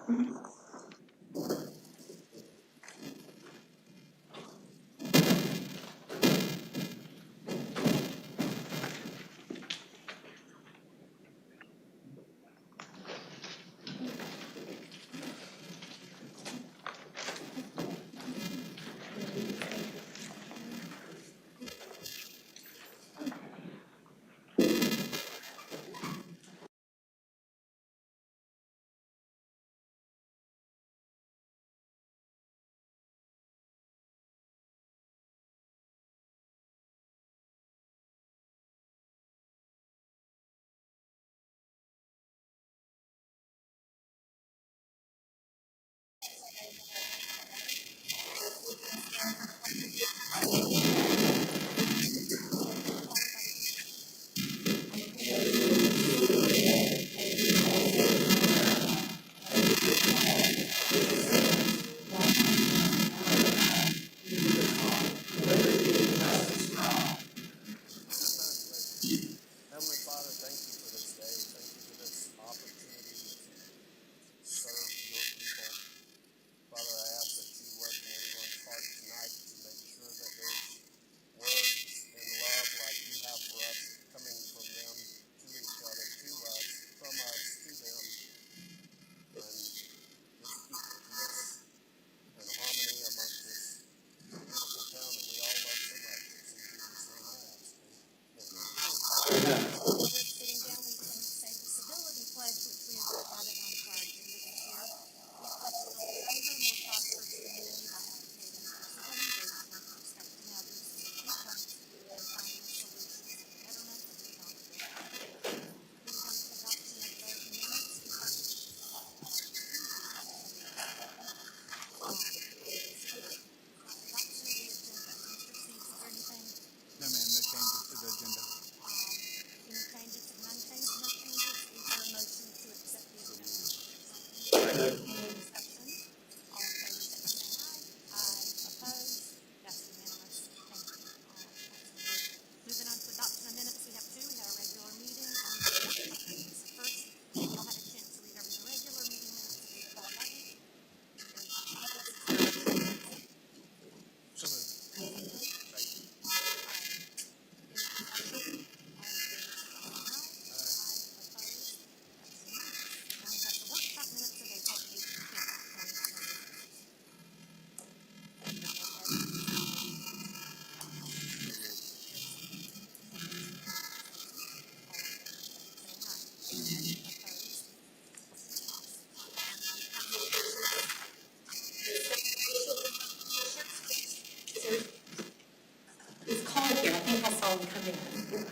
Come in.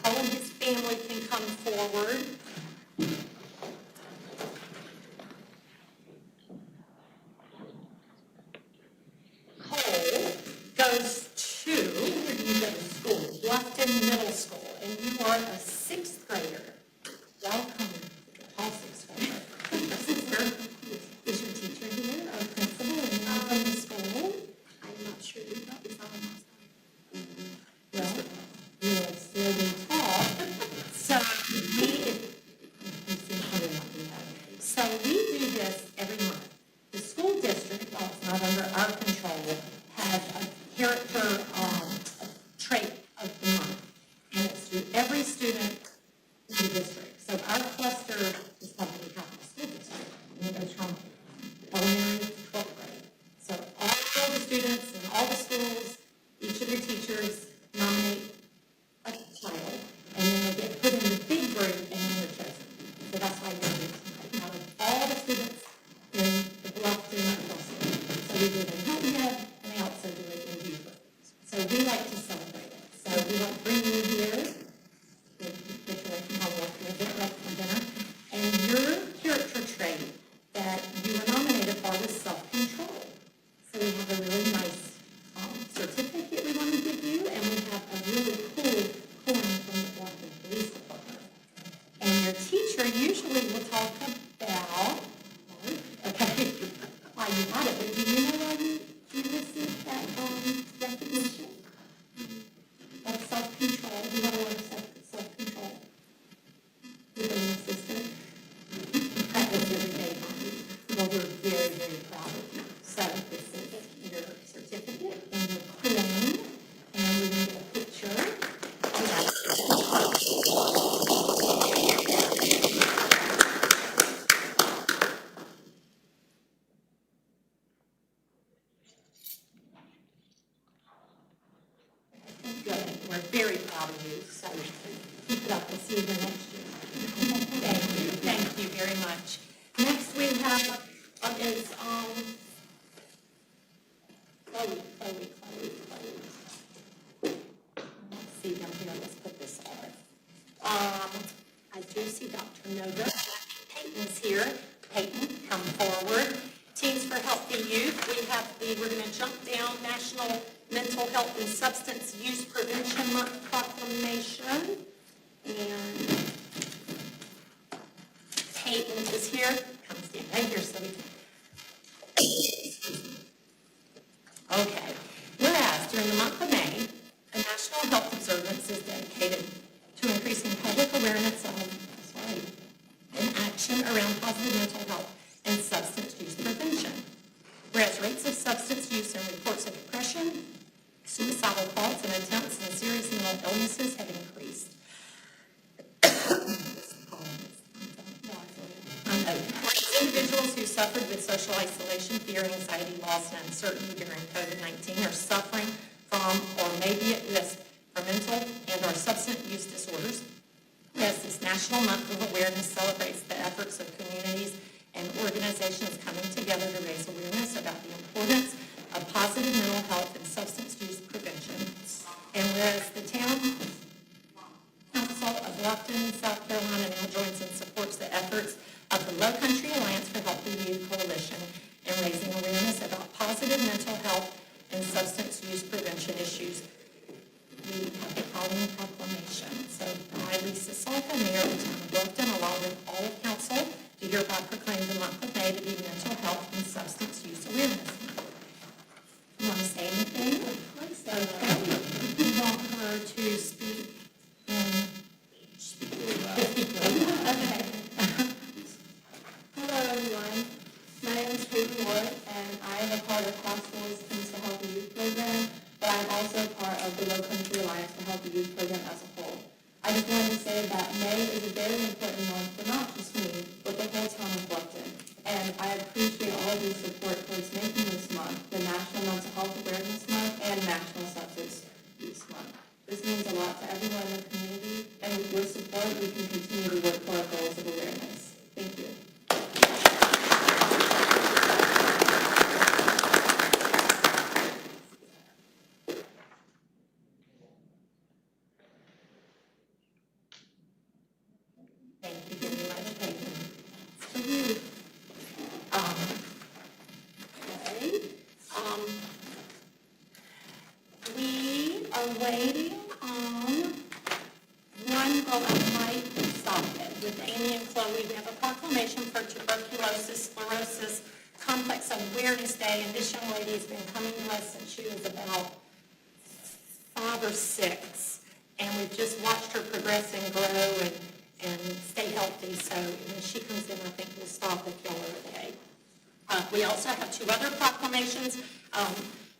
Cole and his family can come forward. Cole goes to, where do you go to school? Bluffton Middle School, and you are a 6th grader. Welcome, all 6th graders. Is your teacher here, or principal, and you from the school? I'm not sure. We thought we saw him last time. Well, you'll still be taught. So we do this every month. The school district, while it's not under our control, has a character trait of the month, and it's through every student in the district. So our cluster is probably half the school district, and it goes from elementary to 12th grade. So all the students and all the schools, each of their teachers nominate a child, and then they get put in the big group, and then they're chosen. So that's why you're here tonight. Out of all the students in the Bluffton cluster. So we do it in Hilton, and they also do it in Beaufort. So we like to celebrate it. So we like to bring you here, get you away from homework, you'll get ready for dinner, and your character trait that you were nominated for was self-control. So we have a really nice certificate we want to give you, and we have a really cool coin from the Bluffton Police Department. And your teacher usually will talk about, okay, why you got it, but do you know why you received that recognition of self-control? You have a lot of self-control. You've been an assistant. You practice every day, don't you? Well, we're So keep it up. We'll see you again next year. Thank you very much. Next we have is Chloe. Let's see down here. Let's put this on. I do see Dr. Noga. Peyton's here. Peyton, come forward. Teens for Healthy Youth. We're going to jump down National Mental Health and Substance Use Prevention Month proclamation. And Peyton is here. Come stand right here so we can. Okay. Whereas during the month of May, a National Health Observance is dedicated to increasing public awareness of and action around positive mental health and substance use prevention. Whereas rates of substance use and reports of depression, suicidal thoughts, and attempts and serious mental illnesses have increased. Individuals who suffered with social isolation, fear, anxiety, loss, and uncertainty during COVID-19 are suffering from or may be at risk for mental and or substance use disorders. As this National Month of Awareness celebrates the efforts of communities and organizations coming together to raise awareness about the importance of positive mental health and substance use prevention. And whereas the Town Council of Bluffton, South Carolina now joins and supports the efforts of the Low Country Alliance for Healthy Youth Coalition in raising awareness about positive mental health and substance use prevention issues, we have the following proclamation. So I, Lisa Salka, Mayor of the Town of Bluffton, along with all of Council, do hereby proclaim the month of May to be Mental Health and Substance Use Awareness Month. You want to say anything? Okay. You want her to speak in... Okay. Hello everyone, my name is Tracy Ward and I am a part of Fiscal's Mental Healthy Youth Program, but I'm also part of the Low Country Alliance for Healthy Youth Program as a whole. I just wanted to say that May is a very important month for not just me, but the whole town of Bluffton. And I appreciate all of your support towards making this month the National Mental Health Awareness Month and National Substance Use Month. This means a lot to everyone in the community, and with your support, we can continue to work for our goals of awareness. Thank you. Thank you very much, Peyton. We are waiting on one. Well, I might stop it with Amy and Chloe. We have a proclamation for tuberculosis sclerosis complex awareness day, and this young lady has been coming to us since she was about 5 or 6, and we've just watched her progress and grow and stay healthy. So when she comes in, I think we'll stop if y'all are okay. We also have 2 other proclamations.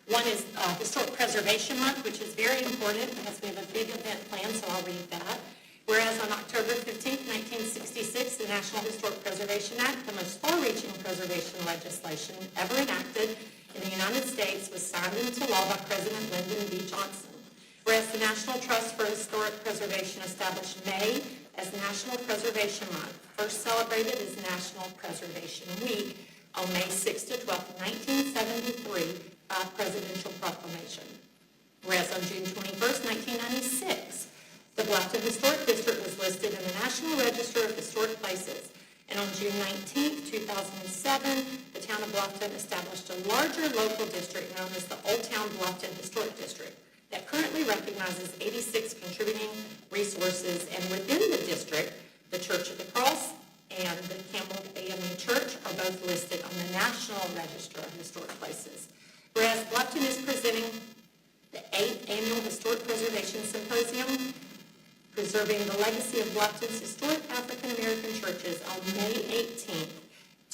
One is Historic Preservation Month, which is very important because we have a big event planned, so I'll read that. Whereas on October 15, 1966, the National Historic Preservation Act, the most far-reaching preservation legislation ever enacted in the United States, was signed into law by President Lyndon B. Johnson. Whereas the National Trust for Historic Preservation established May as National Preservation Month, first celebrated as National Preservation Week on May 6 to 12, 1973, by Presidential Proclamation. Whereas on June 21, 1996, the Bluffton Historic District was listed in the National Register of Historic Places. And on June 19, 2007, the town of Bluffton established a larger local district known as the Old Town Bluffton Historic District that currently recognizes 86 contributing resources, and within the district, the Church of the Cross and the Campbell AME Church are both listed on the National Register of Historic Places. Whereas Bluffton is presenting the 8th Annual Historic Preservation Symposium, Preserving the Legacy of Bluffton's Historic African American Churches on May 18th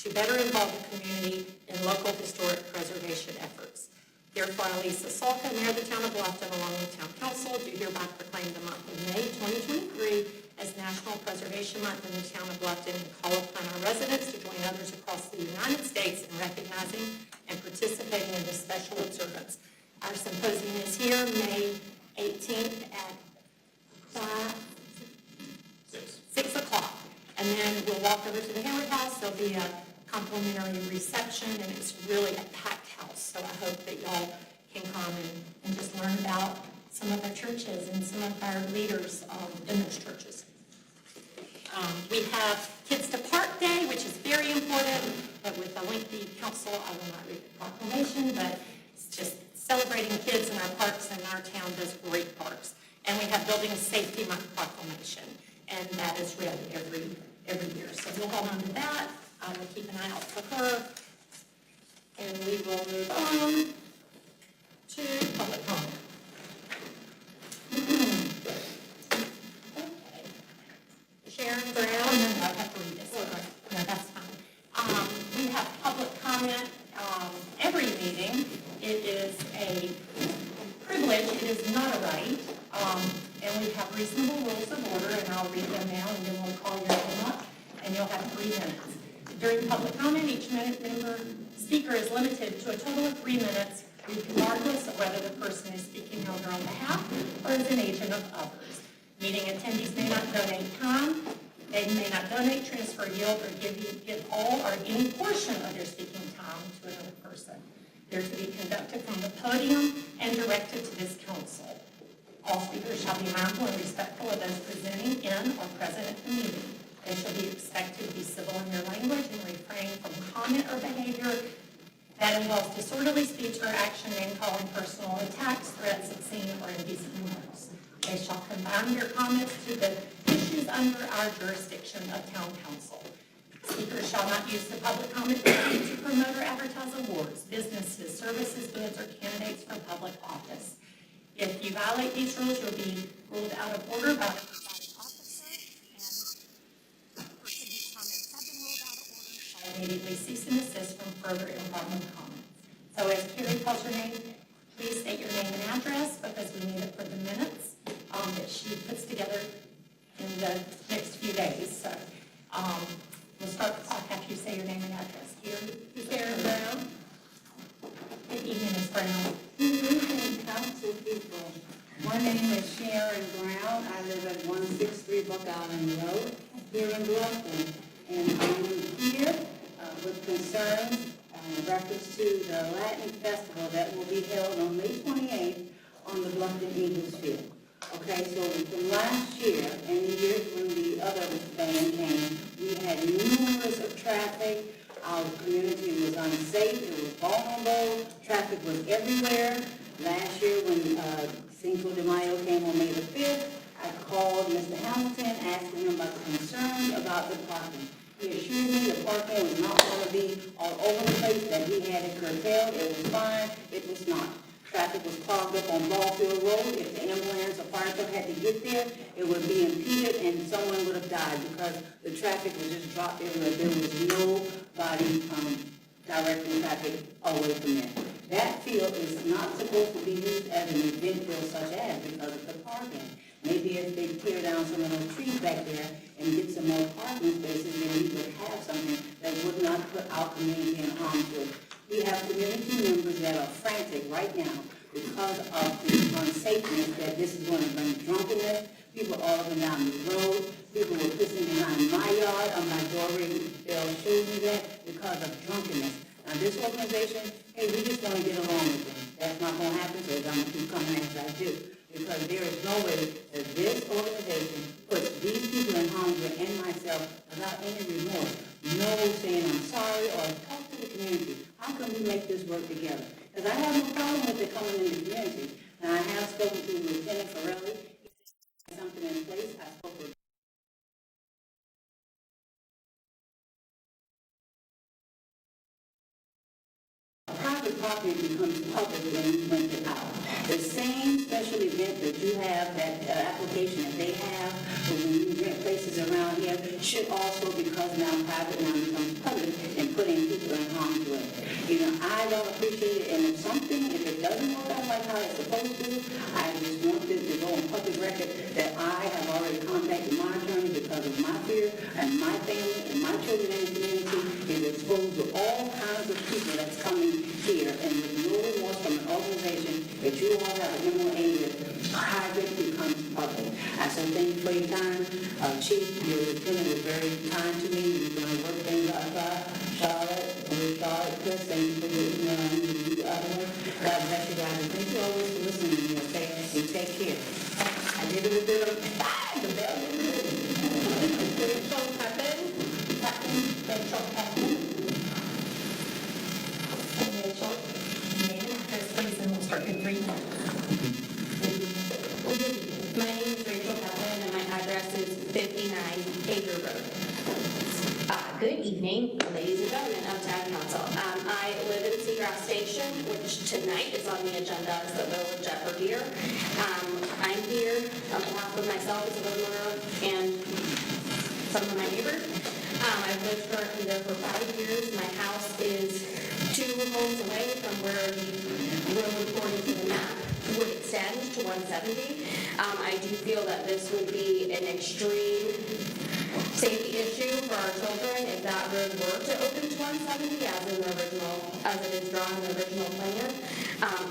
to better involve the community in local historic preservation efforts. Therefore, Lisa Salka, Mayor of the Town of Bluffton, along with Town Council, do hereby proclaim the month of May 2023 as National Preservation Month in the Town of Bluffton and call upon our residents to join others across the United States in recognizing and participating in this special observance. Our symposium is here May 18th at 6 o'clock. And then we'll walk over to the Hayward House. There'll be a complimentary reception, and it's really a packed house. So I hope that y'all can come and just learn about some of our churches and some of our leaders in those churches. We have Kids to Park Day, which is very important, but with a lengthy council, I will not read the proclamation, but it's just celebrating kids in our parks, and our town does great parks. And we have Building Safety Month proclamation, and that is read every year. So we'll hold on to that. We'll keep an eye out for her. And we will move on to public comment. Sharon Brown. No, I have to read this. No, that's fine. We have public comment every meeting. It is a privilege. It is not a right. And we have reasonable rules of order, and I'll read them now, and then we'll call your name up, and you'll have 3 minutes. During public comment, each speaker is limited to a total of 3 minutes, regardless of whether the person is speaking on their own behalf or as an agent of others. Meeting attendees may not donate time, they may not donate, transfer, yield, or give all or any portion of their speaking time to another person. They're to be conducted from the podium and directed to this council. All speakers shall be mindful and respectful of those presenting in or present at the meeting. They shall be expected to be civil in their language and refrain from comment or behavior that involves disorderly speech or action, name-calling, personal attacks, threats, obscene, or indecent remarks. They shall confine their comments to the issues under our jurisdiction of town council. Speakers shall not use the public comment period to promote or advertise awards, businesses, services, goods, or candidates for public office. If you violate these rules, you'll be ruled out of order by the presiding officer, and the person whose comments have been ruled out of order shall immediately cease and desist from further improper comments. So as Carrie calls your name, please state your name and address, because we need it for the minutes that she puts together in the next few days. So we'll start the clock after you say your name and address. Karen Brown. Good evening, Ms. Brown. Good evening, council people. My name is Sharon Brown. I live at 163 Buck Island Road here in Bluffton. And I'm here with concerns in reference to the Latin Festival that will be held on May 28th on the Bluffton Eagles Field. Okay, so from last year and the years when the other band came, we had numerous of traffic. Our community was unsafe, it was vulnerable, traffic was everywhere. Last year when Cinco de Mayo came on May the 5th, I called Mr. Hamilton asking him about the concerns about the parking. He assured me the parking was not going to be all over the place, that he had it curtailed, it was fine, it was not. Traffic was clogged up on Ballfield Road. If the ambulance or fire truck had to get there, it would be impeded and someone would have died because the traffic was just dropped everywhere. There was nobody directing traffic away from there. That field is not supposed to be used as an event field such as because of the parking. Maybe if they tear down some of those trees back there and get some more parking spaces, then we would have something that would not put our community in harm's way. We have community members that are frantic right now because of the unsafeness that this is going to bring drunkenness. People all up and down the road. People were pissing behind my yard on my doorway. They'll show me that because of drunkenness. Now this organization, hey, we just want to get along with them. That's not going to happen, so I'm going to keep coming as I do. Because there is no way that this organization puts these people in harm's way and myself without any remorse. No saying I'm sorry or talk to the community. How can we make this work together? Because I have no problem with it coming in the community. And I have spoken to Lieutenant Farrelly. He has something in place. I spoke with private property becomes public when you rent it out. The same special event that you have, that application that they have, when you rent places around here, should also, because now private now becomes public and putting people in harm's way. You know, I don't appreciate it, and if it doesn't work out like how it's supposed to, I just want this to go on public record that I have already contacted my attorney because of my fear and my family and my children in the community is exposed to all kinds of people that's coming here, and with no remorse from an organization that you all have an MOA with, private becomes public. So and thank you for your time. Chief, your lieutenant was very kind to me. You're going to work things out by Charlotte, Chris, thank you for the other one. God bless you guys, and thank you always for listening to me, okay? And take care. I did it with the bell. Rachel Pepin. Rachel Pepin. Rachel, name and address, please, and we'll start your 3 minutes. My name is Rachel Pepin, and my address is 59 Acre Road. Good evening, ladies and gentlemen of Town Council. I live in Seagrass Station, which tonight is on the agenda as the Village of Revere. I'm here on behalf of myself as a homeowner and some of my neighbors. I've lived currently there for 5 years. My house is 2 homes away from where the road, according to the map, would extend to 170. I do feel that this would be an extreme safety issue for our children if that road were to open to 170 as it is drawn in the original plan.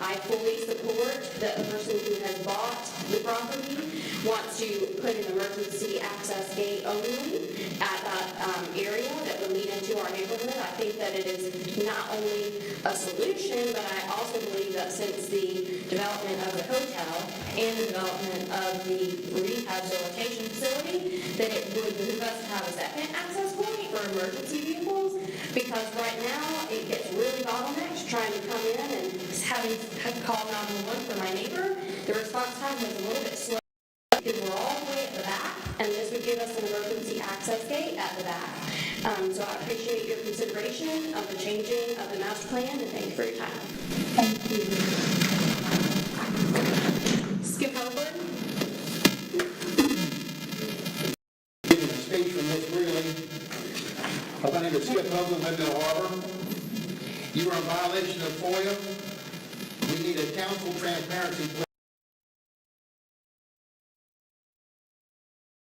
I fully support that the person who has bought the property wants to put an emergency access gate only at that area that would lead into our neighborhood. I think that it is not only a solution, but I also believe that since the development of the hotel and the development of the rehabilitation facility, that it would behoove us to have a second access point for emergency vehicles, because right now it gets really bottlenecked trying to come in and having to call 911 for my neighbor. The response time was a little bit slow because we're all the way at the back, and this would give us an emergency access gate at the back. So I appreciate your consideration of the changing of the master plan, and thank you for your time. Thank you. Skip Hoagland. Giving a speech from Miss Greeley. My name is Skip Hoagland, Midville Harbor. You are in violation of FOIA. We need a council transparency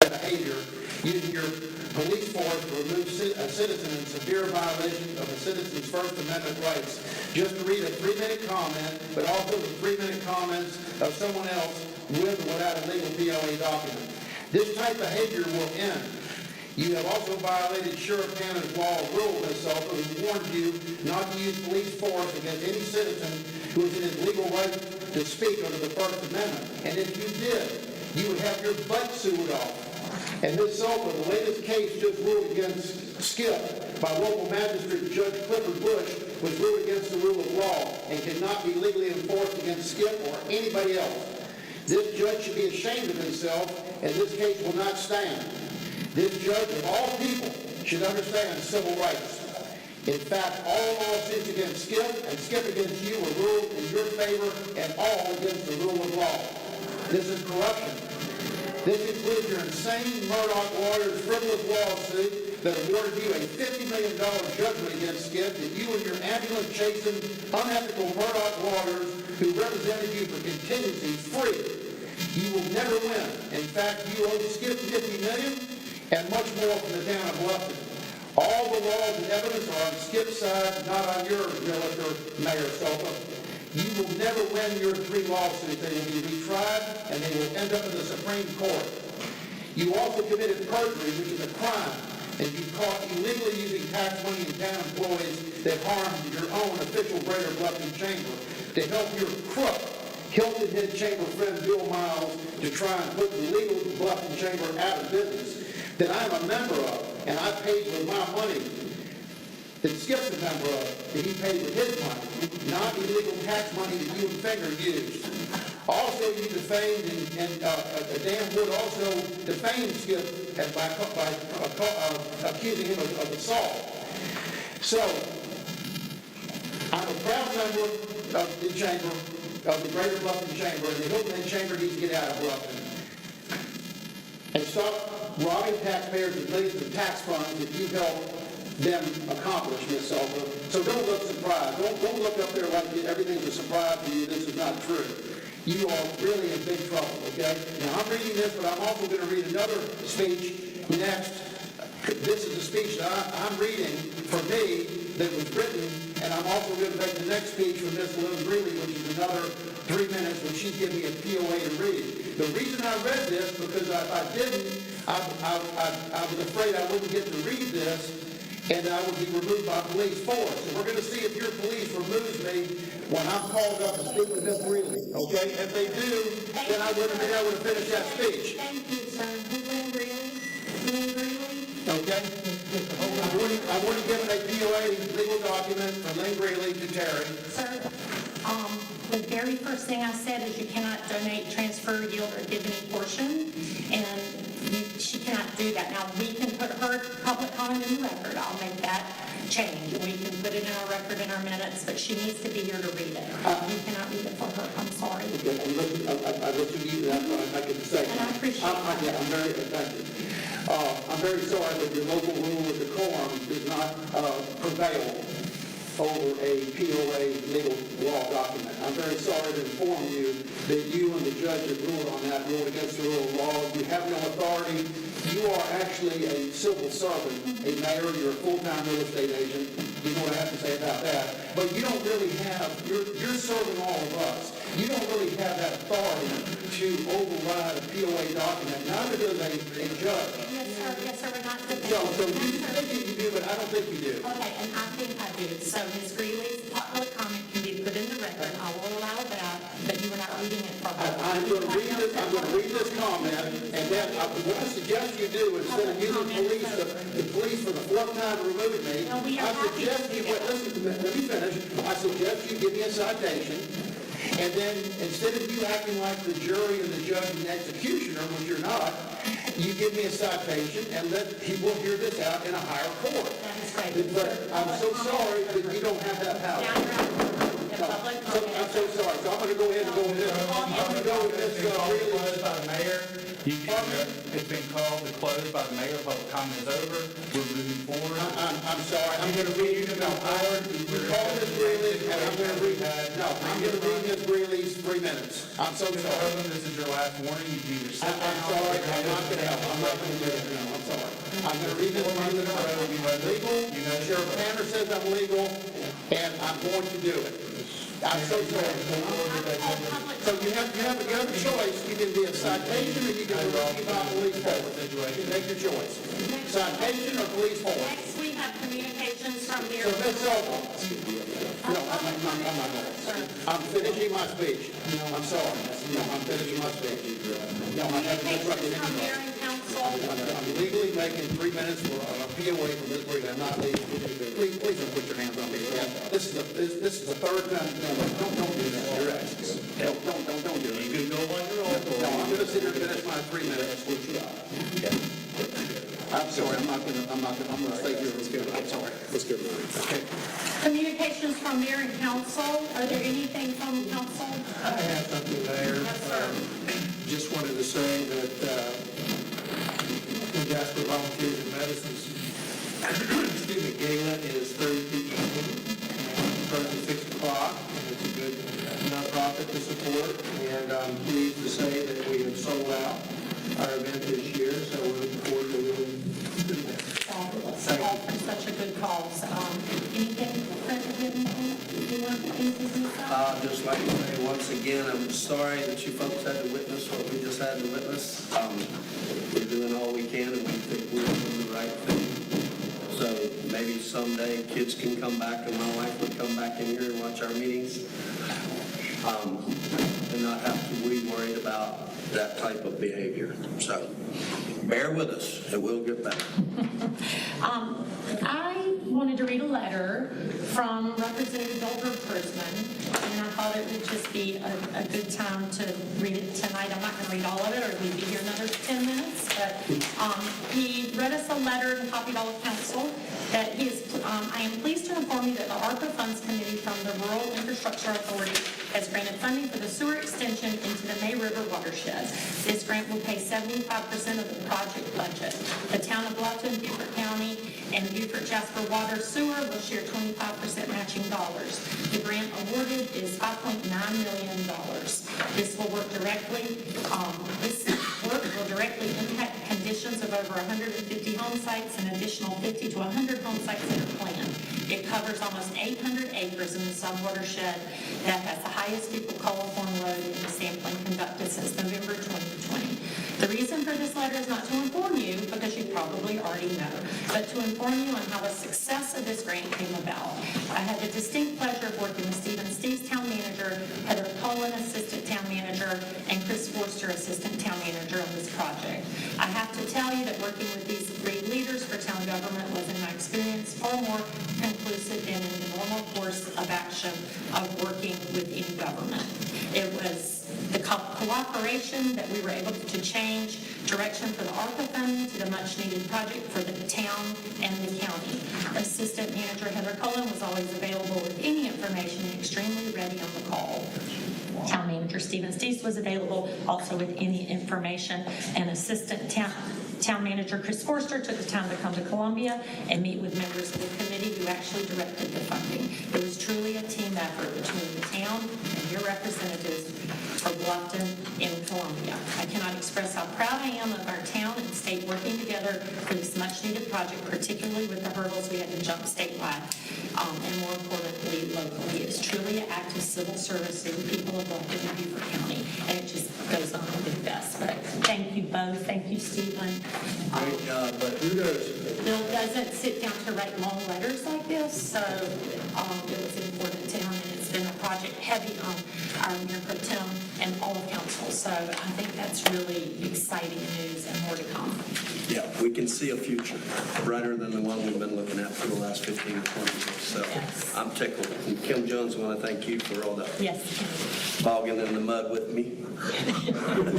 behavior using your police force to remove a citizen in severe violation of a citizen's First Amendment rights. Just to read a 3-minute comment, but also the 3-minute comments of someone else with or without a legal PLA document. This type of behavior will end. You have also violated Sheriff Cannon's law of rule, Ms. Sullivan, who warned you not to use police force against any citizen who is in his legal right to speak under the First Amendment. And if you did, you would have your butt sued off. And Ms. Sullivan, the latest case just ruled against Skip by local magistrate Judge Clifford Bush was ruled against the rule of law and cannot be legally enforced against Skip or anybody else. This judge should be ashamed of himself, and this case will not stand. This judge, of all people, should understand civil rights. In fact, all lawsuits against Skip and Skip against you were ruled in your favor and all against the rule of law. This is corruption. This includes your insane Murdoch lawyer's frivolous lawsuit that awarded you a $50 million judgment against Skip that you and your ambulance-chasing, unethical Murdoch lawyers who represented you for contingency free. You will never win. In fact, you owe Skip $50 million and much more from the town of Bluffton. All the laws and evidence are on Skip's side, not on yours, realtor, Mayor Sofa. You will never win your 3 lawsuits. They will be retried, and they will end up in the Supreme Court. You also committed perjury, which is a crime, and you caught illegally using tax money and town employees that harmed your own official Greater Bluffton Chamber to help your crook, Hilton head chamber friend Bill Miles to try and put the legal Bluffton Chamber out of business that I'm a member of, and I paid with my money, that Skip's a member of, that he paid with his money, not illegal tax money that you and Finger used. Also, you defamed, and Dan Wood also defamed Skip by accusing him of assault. So, I'm a proud member of the chamber, of the Greater Bluffton Chamber, and the Hilton Head Chamber needs to get out of Bluffton. And stop robbing taxpayers of millions of tax funds that you helped them accomplish, Ms. Sullivan. So don't look surprised. Don't look up there like everything's a surprise to you. This is not true. You are really in big trouble, okay? Now, I'm reading this, but I'm also going to read another speech next. This is a speech that I'm reading for me that was written and I'm also going to make the next speech from Ms. Lynn Greeley, which is another 3 minutes when she's giving me a POA to read. The reason I read this, because if I didn't, I was afraid I wouldn't get to read this, and I would be removed by police force. So we're going to see if your police removes me when I'm called up to speak with Ms. Greeley, okay? If they do, then I wouldn't be able to finish that speech. Thank you, sir. Lynn Greeley? Lynn Greeley? Okay? I've already given a POA legal document from Lynn Greeley to Terry. Sir, the very first thing I said is you cannot donate, transfer, yield, or give any portion, and she cannot do that. Now, we can put her public comment in the record. I'll make that change. We can put it in our record in our minutes, but she needs to be here to read it. You cannot read it for her. I'm sorry. Okay, I listened to you, that's what I can say. And I appreciate that. I'm very offended. I'm very sorry that your local rule of decorum does not prevail over a POA legal law document. I'm very sorry to inform you that you and the judge have ruled on that, ruled against the rule of law. You have no authority. You are actually a civil servant, a mayor, you're a full-time real estate agent. You know what I have to say about that. But you don't really have, you're serving all of us. You don't really have that authority to override a POA document. Neither does a judge. Yes, sir, we're not defending. So you think you do, but I don't think you do. Okay, and I think I do. So Ms. Greeley's public comment can be put in the record. I will allow that, but you were not reading it for her. I'm going to read this comment, and then what I suggest you do, instead of using the police for the fourth time removing me, No, we are I happy suggest to you, do that. listen, let me finish. I suggest you give me a citation, and then instead of you acting like the jury and the judge and the executioner, which you're not, you give me a citation and we'll hear this out in a higher court. That is right. But I'm so sorry that you don't have that power. Now you're out of order. The public comment. I'm so sorry. So I'm going to go ahead and go with this. I'm going to go with this. Really closed by the mayor. It's been called to close by the mayor. Public comment is over. We're moving forward. I'm sorry. I'm going to read you. No, we're calling Ms. Greeley, and I'm going to read. No, I'm going to read Ms. Greeley's 3 minutes. I'm so Mr. sorry. Hogan, this is your last warning. You can either sit I'm down. sorry. I'm not going to help. I'm not going to do it. No, I'm sorry. I'm going to read this 3 minutes. I'm legal. Sheriff Tanner says I'm legal, and I'm going to do it. I'm so sorry. So you have a choice. You can be a citation or you can be arrested by police force. You make your choice. Citation or police force. Next, we have communications from the... So Ms. Silva. No, I'm not going. I'm finishing my speech. I'm sorry. No, I'm finishing my speech. No, I haven't interrupted Communications from anybody. mayor and council. I'm legally making 3 minutes for a POA from this break. I'm not legal. Please don't put your hands on me. This is the third time. No, don't do that. You're right. Don't do it. You can go on your own. No, I'm going to sit here and finish my 3 minutes. I'm sorry. I'm going to stay here. I'm sorry. Let's get it. Okay. Communications from mayor and council. Are there anything from council? I have something, Mayor. Yes, sir. Just wanted to say that the Jasper Volunteers in Medicine's gala is Thursday evening, Thursday 6 o'clock, and it's a good nonprofit to support. And I'm pleased to say that we have sold out our event this year, so we're looking forward to a really good event. Fabulous. All for such a good cause. Anything, you want anything to say? Just like to say, once again, I'm sorry that you folks had to witness what we just had to witness. We're doing all we can, and we think we're doing the right thing. So maybe someday kids can come back, and my wife would come back in here and watch our meetings, and not have to be worried about that type of behavior. So bear with us, and we'll get better. I wanted to read a letter from Representative Goldberg-Persman, and I thought it would just be a good time to read it tonight. I'm not going to read all of it, or we'd be here another 10 minutes, but he read us a letter and copied all of council that he is, I am pleased to inform you that the ARPA Funds Committee from the Rural Infrastructure Authority has granted funding for the sewer extension into the May River watershed. This grant will pay 75% of the project budget. The town of Bluffton, Beaufort County, and Beaufort Jasper Water Sewer will share 25% matching dollars. The grant awarded is $5.9 million. This will work directly, will directly impact conditions of over 150 home sites and additional 50 to 100 home sites that are planned. It covers almost 800 acres in the sub-watershed that has the highest fecal coliform load in the sampling conducted since November 2020. The reason for this letter is not to inform you, because you probably already know, but to inform you on how the success of this grant came about. I had the distinct pleasure of working with Steese, Town Manager, Heather Cullen, Assistant Town Manager, and Chris Forster, Assistant Town Manager on this project. I have to tell you that working with these great leaders for town government was, in my experience, far more conclusive than in the normal course of action of working with any government. It was the cooperation that we were able to change direction for the ARPA funding to the much-needed project for the town and the county. Assistant Manager Heather Cullen was always available with any information and extremely ready on the call. Town Manager Steese was available also with any information, and Assistant Town Manager Chris Forster took the time to come to Columbia and meet with members of the committee who actually directed the funding. It was truly a team effort between the town and your representatives for Bluffton and Columbia. I cannot express how proud I am of our town and state working together for this much-needed project, particularly with the hurdles we had to jump statewide, and more importantly, locally. It's truly an act of civil service to the people of Bluffton and Beaufort County, and it just goes on to be best. But thank you both. Thank you, Stephen. Great job, but Bill doesn't sit down to write long letters like this, so it was important to him, and it's been a project heavy on our Mayor Pro Tem and all of council. So I think that's really exciting news and more to come. yeah, we can see a future brighter than the one we've been looking at for the last 15 to 20 years. So Yes. I'm tickled. And Kim Jones, I want to thank you for all that Yes. bogging in the mud with me,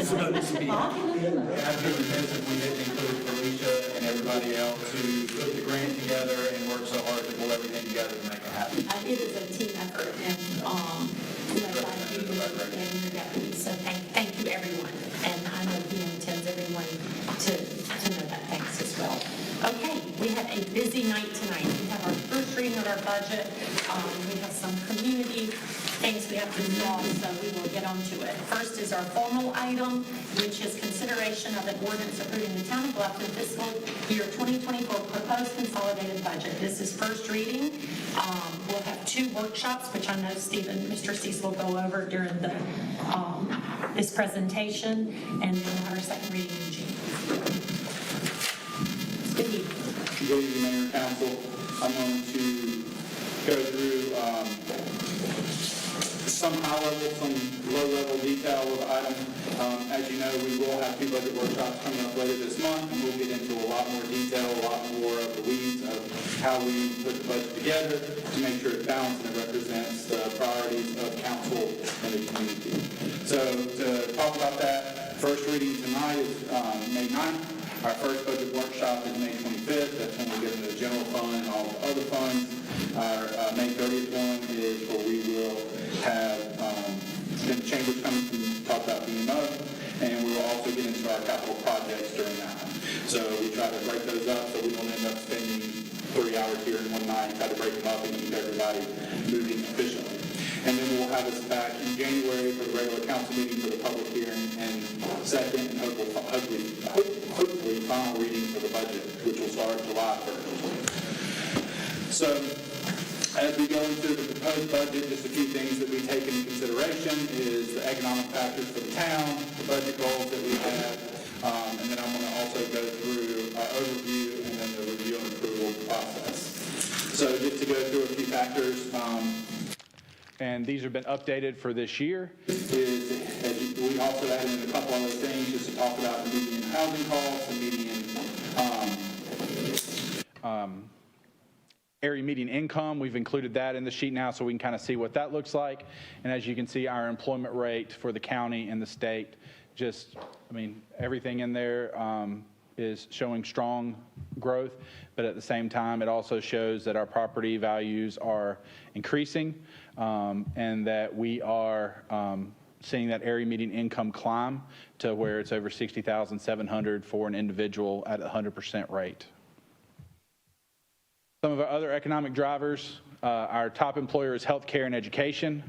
so to speak. I'd be remiss if we didn't include Felicia and everybody else who put the grant together and worked so hard to pull everything together to make it happen. It is a team effort, and led by you and your deputies. So thank you, everyone. And I know he intends everyone to know that. Thanks as well. Okay, we have a busy night tonight. We have our first reading of our budget. We have some community things we have to resolve, so we will get on to it. First is our formal item, which is consideration of an ordinance approving the Town of Bluffton fiscal year 2024 proposed consolidated budget. This is first reading. We'll have two workshops, which I know Mr. Steese will go over during the this presentation, and then we'll have our second reading in June. Good evening. Good evening, Mayor and Council. I'm going to go through some high-level, some low-level detail of the item. As you know, we will have two budget workshops coming up later this month, and we'll get into a lot more detail, a lot more of the weeds of how we put the budget together to make sure it's balanced and it represents the priorities of council and the community. So to talk about that, first reading tonight is May 9th. Our first budget workshop is May 25th. That's when we get into the general fund and all the other funds. Our May 30th one is where we will have the chambers coming to talk about BMO, and we will also get into our capital projects during that one. So we try to break those up so we don't end up spending 3 hours here in one night, try to break them up and keep everybody moving efficiently. And then we'll have us back in January for the regular council meeting for the public hearing, and second and hopefully final reading for the budget, which will start July 1st. So as we go into the proposed budget, just a few things that we take into consideration is the economic factors for the town, the budget goals that we have, and then I'm going to also go through our overview and then the review and approval process. So just to go through a few factors, and these have been updated for this year. We also added in a couple other things just to talk about the median housing costs, the median area median income. We've included that in the sheet now so we can kind of see what that looks like. And as you can see, our employment rate for the county and the state, everything in there is showing strong growth, but at the same time, it also shows that our property values are increasing, and that we are seeing that area median income climb to where it's over $60,700 for an individual at a 100% rate. Some of our other economic drivers, our top employer is healthcare and education.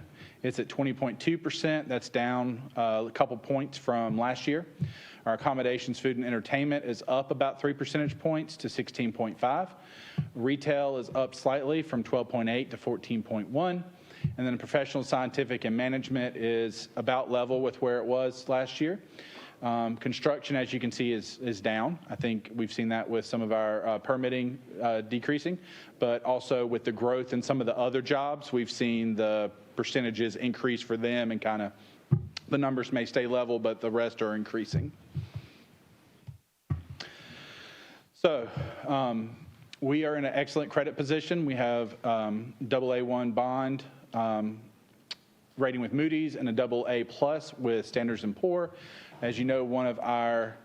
It's at 20.2%. That's down a couple points from last year. Our accommodations, food, and entertainment is up about 3 percentage points to 16.5. Retail is up slightly from 12.8 to 14.1. And then professional, scientific, and management is about level with where it was last year. Construction, as you can see, is down. I think we've seen that with some of our permitting decreasing, but also with the growth in some of the other jobs, we've seen the percentages increase for them, and kind of the numbers may stay level, but the rest are increasing. So we are in an excellent credit position. We have AA1 bond rating with Moody's and a AA plus with Standards & Poor's. As you know, one of our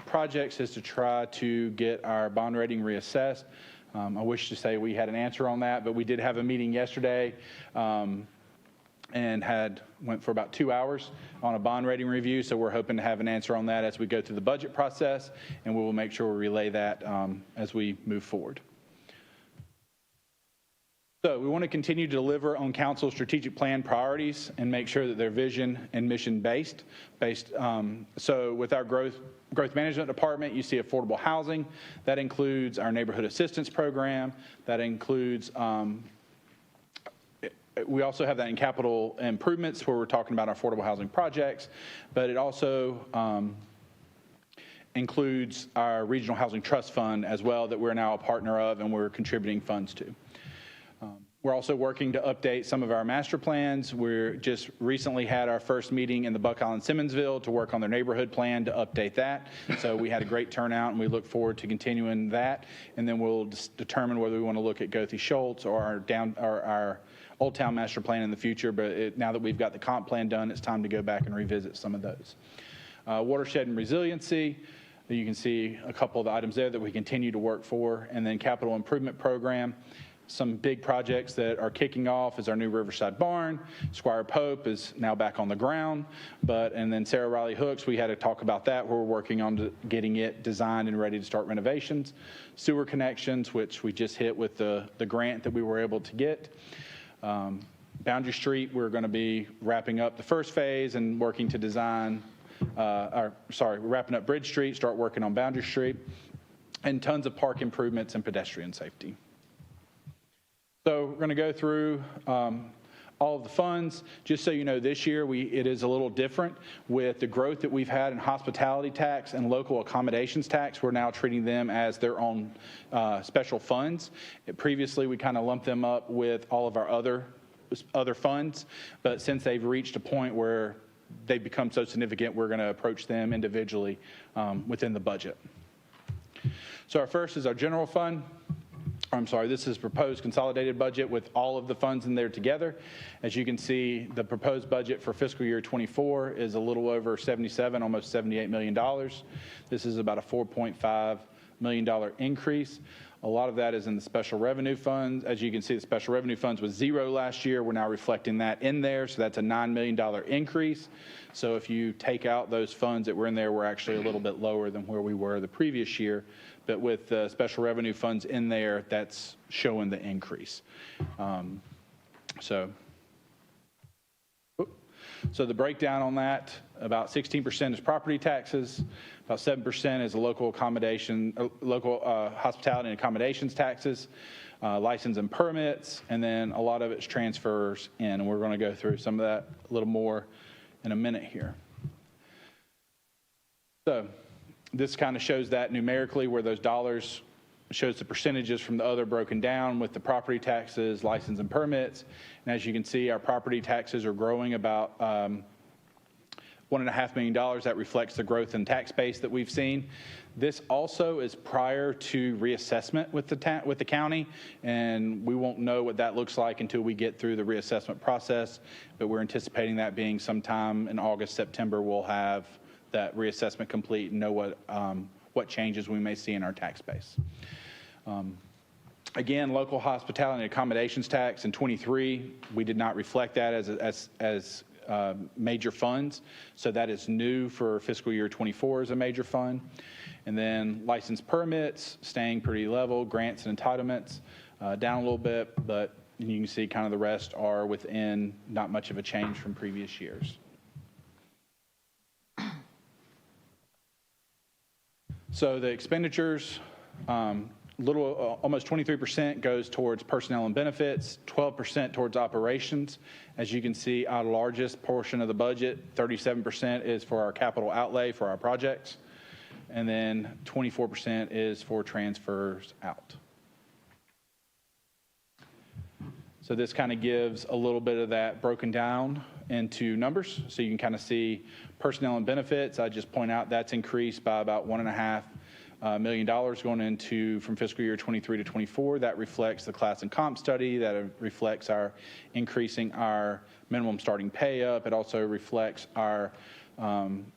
projects is to try to get our bond rating reassessed. I wish to say we had an answer on that, but we did have a meeting yesterday and went for about 2 hours on a bond rating review. So we're hoping to have an answer on that as we go through the budget process, and we will make sure we relay that as we move forward. So we want to continue to deliver on council's strategic plan priorities and make sure that they're vision and mission based. So with our growth management department, you see affordable housing. That includes our neighborhood assistance program. That includes, we also have that in capital improvements where we're talking about our affordable housing projects, but it also includes our regional housing trust fund as well that we're now a partner of and we're contributing funds to. We're also working to update some of our master plans. We just recently had our first meeting in the Buck Island Simmonsville to work on their neighborhood plan to update that. So we had a great turnout, and we look forward to continuing that. And then we'll determine whether we want to look at Goethe Schultz or our Old Town master plan in the future. But now that we've got the comp plan done, it's time to go back and revisit some of those. Watershed and resiliency. You can see a couple of the items there that we continue to work for. And then capital improvement program. Some big projects that are kicking off is our new Riverside Barn. Squire Pope is now back on the ground. And then Sarah Riley Hooks, we had to talk about that. We're working on getting it designed and ready to start renovations. Sewer connections, which we just hit with the grant that we were able to get. Boundary Street, we're going to be wrapping up the first phase and working to design, wrapping up Bridge Street, start working on Boundary Street, and tons of park improvements and pedestrian safety. So we're going to go through all of the funds. Just so you know, this year it is a little different with the growth that we've had in hospitality tax and local accommodations tax. We're now treating them as their own special funds. Previously, we kind of lumped them up with all of our other funds, but since they've reached a point where they've become so significant, we're going to approach them individually within the budget. So our first is our general fund. This is proposed consolidated budget with all of the funds in there together. As you can see, the proposed budget for fiscal year 24 is a little over $77, almost $78 million. This is about a $4.5 million increase. A lot of that is in the special revenue funds. As you can see, the special revenue funds was zero last year. We're now reflecting that in there, so that's a $9 million increase. So if you take out those funds that were in there, we're actually a little bit lower than where we were the previous year. But with the special revenue funds in there, that's showing the increase. So the breakdown on that, about 16% is property taxes, about 7% is local hospitality and accommodations taxes, license and permits, and then a lot of it's transfers in. And we're going to go through some of that a little more in a minute here. So this kind of shows that numerically where those dollars shows the percentages from the other broken down with the property taxes, license and permits. And as you can see, our property taxes are growing about $1.5 million. That reflects the growth in tax base that we've seen. This also is prior to reassessment with the county, and we won't know what that looks like until we get through the reassessment process, but we're anticipating that being sometime in August, September, we'll have that reassessment complete and know what changes we may see in our tax base. Again, local hospitality and accommodations tax in 23, we did not reflect that as major funds, so that is new for fiscal year 24 as a major fund. And then license permits staying pretty level, grants and entitlements down a little bit, but And you can see kind of the rest are within not much of a change from previous years. So the expenditures, almost 23% goes towards personnel and benefits, 12% towards operations. As you can see, our largest portion of the budget, 37% is for our capital outlay for our projects, and then 24% is for transfers out. So this kind of gives a little bit of that broken down into numbers. So you can kind of see personnel and benefits. I just point out that's increased by about $1.5 million going into from fiscal year 23 to 24. That reflects the class and comp study. That reflects our increasing our minimum starting pay up. It also reflects our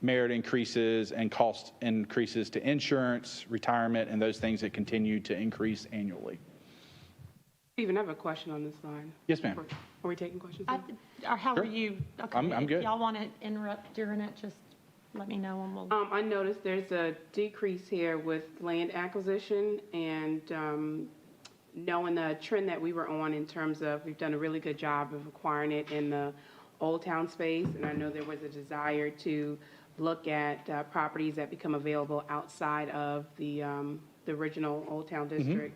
merit increases and cost increases to insurance, retirement, and those things that continue to increase annually. Stephen, I have a question on this line. Yes, ma'am. Are we taking questions? How Sure. are you? Okay, I'm good. If y'all want to interrupt during it, just let me know and we'll. I noticed there's a decrease here with land acquisition, and knowing the trend that we were on in terms of, we've done a really good job of acquiring it in the Old Town space, and I know there was a desire to look at properties that become available outside of the original Old Town district.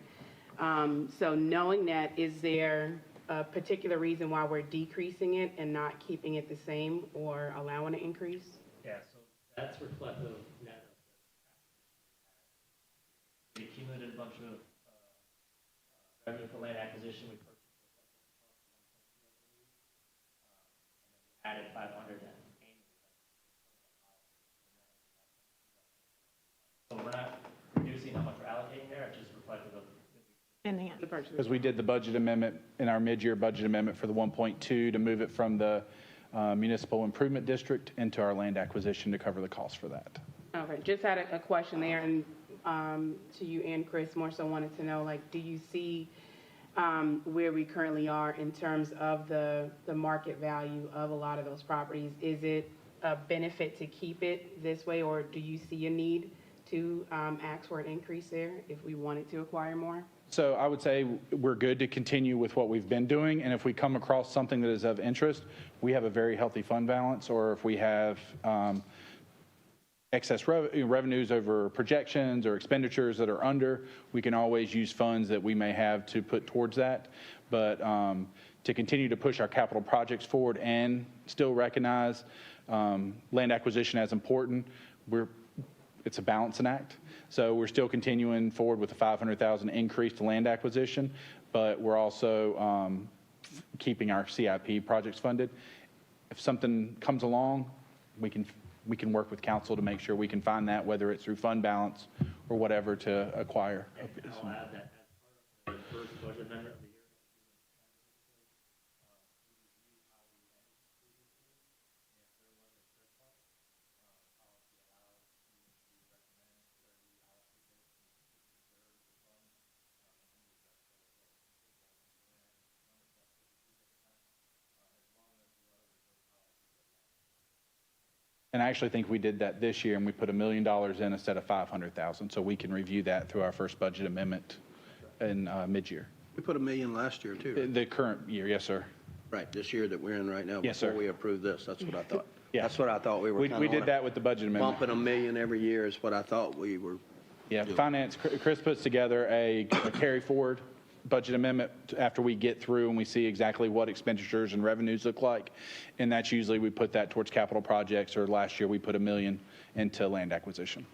So knowing that, is there a particular reason why we're decreasing it and not keeping it the same or allowing an increase? Yeah, so that's reflective of net. We accumulated a bunch of revenue for land acquisition. We purchased added 500 annually. So we're not reducing how much we're allocating there. It's just reflective of The purchase. Because we did the budget amendment in our mid-year budget amendment for the 1.2 to move it from the municipal improvement district into our land acquisition to cover the cost for that. Okay, just had a question there, and to you and Chris, more so wanted to know, like, do you see where we currently are in terms of the market value of a lot of those properties? Is it a benefit to keep it this way, or do you see a need to ask for an increase there if we wanted to acquire more? So I would say we're good to continue with what we've been doing, and if we come across something that is of interest, we have a very healthy fund balance, or if we have excess revenues over projections or expenditures that are under, we can always use funds that we may have to put towards that. But to continue to push our capital projects forward and still recognize land acquisition as important, it's a balancing act. So we're still continuing forward with the $500,000 increase to land acquisition, but we're also keeping our CIP projects funded. If something comes along, we can work with council to make sure we can find that, whether it's through fund balance or whatever, to acquire. I'll add that as part of the first budget amendment of the year. And I actually think we did that this year, and we put $1 million in instead of $500,000, so we can review that through our first budget amendment in mid-year. We put $1 million last year, too, right? The current year, yes, sir. Right, this year that we're in right now. Yes, sir. Before we approved this, that's what I thought. Yeah. That's what I thought we were We kind of did that with the budget amendment. bumping $1 million every year is what I thought we were. Yeah, doing. finance, Chris puts together a carry forward budget amendment after we get through and we see exactly what expenditures and revenues look like. And that's usually, we put that towards capital projects, or last year we put $1 million into land acquisition.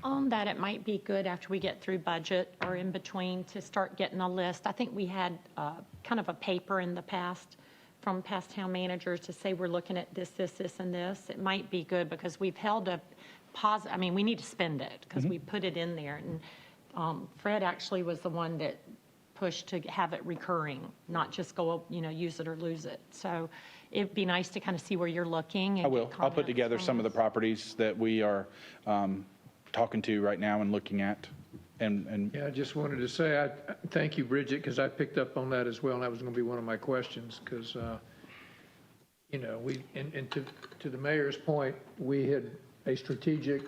On that, it might be good after we get through budget or in between to start getting a list. I think we had kind of a paper in the past from past town managers to say we're looking at this, this, this, and this. It might be good because we've held a pause. I mean, we need to spend it because we put it in there. And Fred actually was the one that pushed to have it recurring, not just go, use it or lose it. So it'd be nice to kind of see where you're looking. And I will. I'll put together some of the properties that we are talking to right now and looking at. And Yeah, I just wanted to say, I thank you, Bridget, because I picked up on that as well, and that was going to be one of my questions, because, to the mayor's point, we had a strategic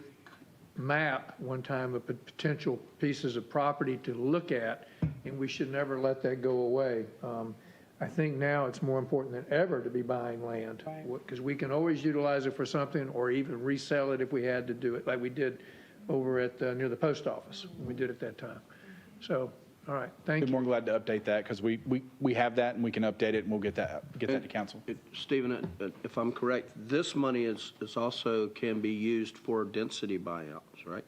map one time of potential pieces of property to look at, and we should never let that go away. I think now it's more important than ever to be buying land, because we can always utilize it for something or even resell it if we had to do it, like we did over at, near the post office, when we did it that time. So, all right, thank Be you. more glad to update that because we have that and we can update it and we'll get that to council. Stephen, if I'm correct, this money is also can be used for density buyouts, right?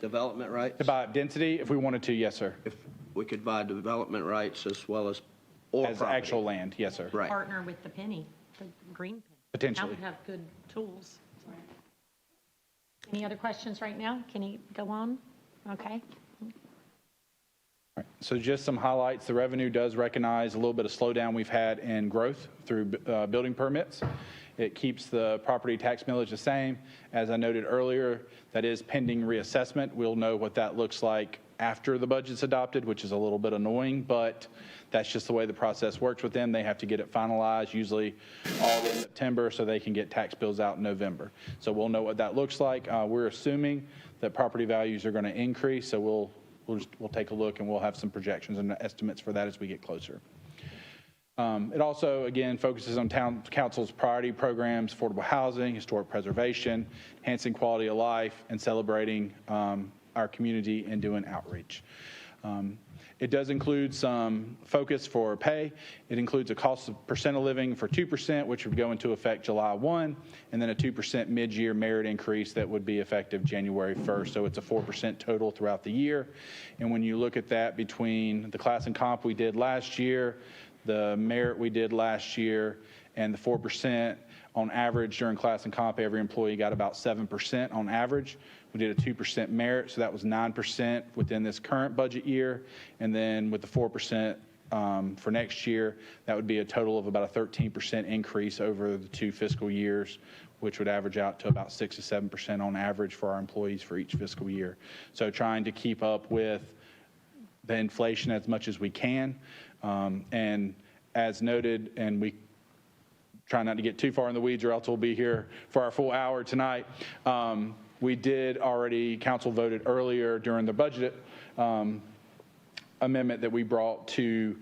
Development rights? About density, if we wanted to, yes, sir. If we could buy development rights as well as or As property. actual land, yes, sir. Right. Partner with the penny, the green penny. Potentially. That would have good tools. Any other questions right now? Can you go on? Okay. So just some highlights. The revenue does recognize a little bit of slowdown we've had in growth through building permits. It keeps the property tax millage the same. As I noted earlier, that is pending reassessment. We'll know what that looks like after the budget's adopted, which is a little bit annoying, but that's just the way the process works with them. They have to get it finalized, usually August, September, so they can get tax bills out in November. So we'll know what that looks like. We're assuming that property values are going to increase, so we'll take a look and we'll have some projections and estimates for that as we get closer. It also, again, focuses on town council's priority programs, affordable housing, historic preservation, enhancing quality of life, and celebrating our community and doing outreach. It does include some focus for pay. It includes a cost of percent of living for 2%, which would go into effect July 1, and then a 2% mid-year merit increase that would be effective January 1st. So it's a 4% total throughout the year. And when you look at that between the class and comp we did last year, the merit we did last year, and the 4%, on average during class and comp, every employee got about 7% on average. We did a 2% merit, so that was 9% within this current budget year. And then with the 4% for next year, that would be a total of about a 13% increase over the 2 fiscal years, which would average out to about 6 to 7% on average for our employees for each fiscal year. So trying to keep up with the inflation as much as we can. And as noted, and we try not to get too far in the weeds or else we'll be here for our full hour tonight. We did already, council voted earlier during the budget amendment that we brought to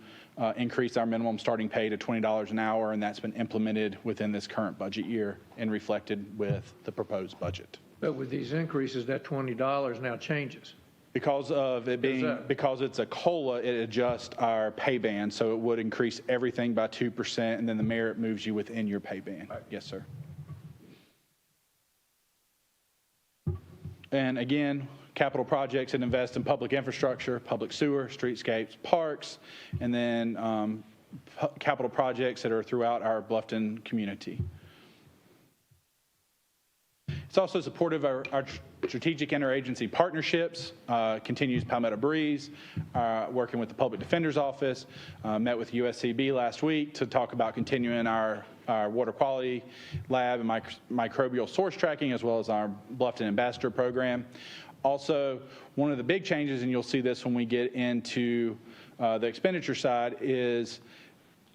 increase our minimum starting pay to $20 an hour, and that's been implemented within this current budget year and reflected with the proposed budget. But with these increases, that $20 now changes. Because of it being, because it's a COLA, it adjusts our pay band, so it would increase everything by 2%, and then the merit moves you within your pay band. Right. Yes, sir. And again, capital projects that invest in public infrastructure, public sewer, streetscapes, parks, and then capital projects that are throughout our Bluffton community. It's also supportive of our strategic interagency partnerships, continues Palmetto Breeze, working with the Public Defender's Office, met with USCB last week to talk about continuing our water quality lab and microbial source tracking, as well as our Bluffton Ambassador program. Also, one of the big changes, and you'll see this when we get into the expenditure side, is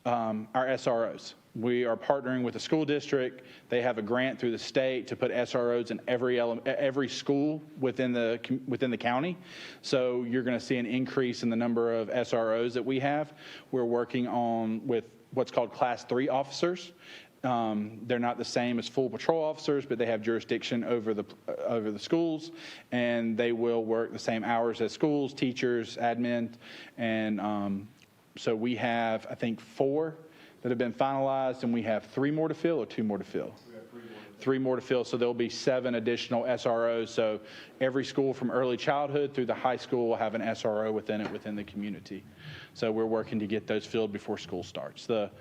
our SROs. We are partnering with the school district. They have a grant through the state to put SROs in every school within the county. So you're going to see an increase in the number of SROs that we have. We're working on with what's called Class 3 officers. They're not the same as full patrol officers, but they have jurisdiction over the schools, and they will work the same hours as schools, teachers, admin, and so we have, I think, 4 that have been finalized, and we have 3 more to fill or 2 more to fill? We have 3 more to fill, so there'll be 7 additional SROs. So every school from early childhood through the high school will have an SRO within the community. So we're working to get those filled before school starts. The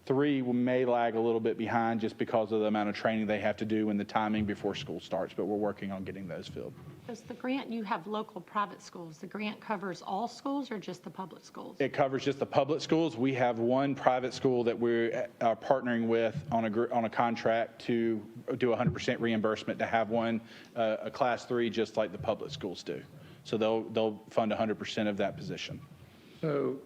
3 may lag a little bit behind just because of the amount of training they have to do and the timing before school starts, but we're working on getting those filled. Does the grant, you have local private schools, the grant covers all schools or just the public schools? It covers just the public schools. We have one private school that we are partnering with on a contract to do 100% reimbursement to have one, a Class 3, just like the public schools do. So they'll fund 100% of that position. So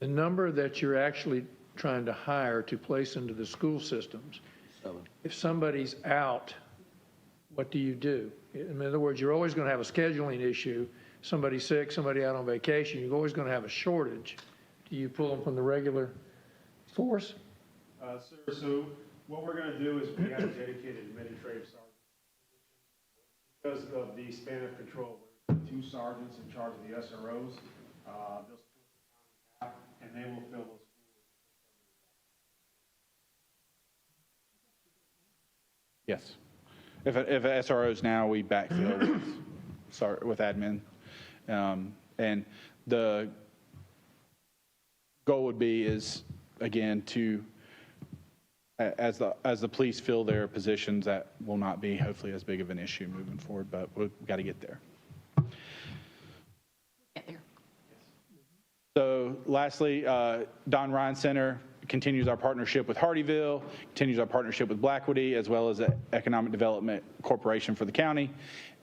the number that you're actually trying to hire to place into the school systems, if somebody's out, what do you do? In other words, you're always going to have a scheduling issue. Somebody's sick, somebody out on vacation, you're always going to have a shortage. do you pull them from the regular force? Sir, so what we're going to do is we have a dedicated administrative sergeant. Because of the span of control, we're 2 sergeants in charge of the SROs. They'll split the time and they will fill those. Yes. If SROs now, we backfill with admin. And the goal would be is, again, to, as the police fill their positions, that will not be hopefully as big of an issue moving forward, but we've got to get there. So lastly, Don Ryan Center continues our partnership with Hardeeville, continues our partnership with Blackwoody, as well as the Economic Development Corporation for the county,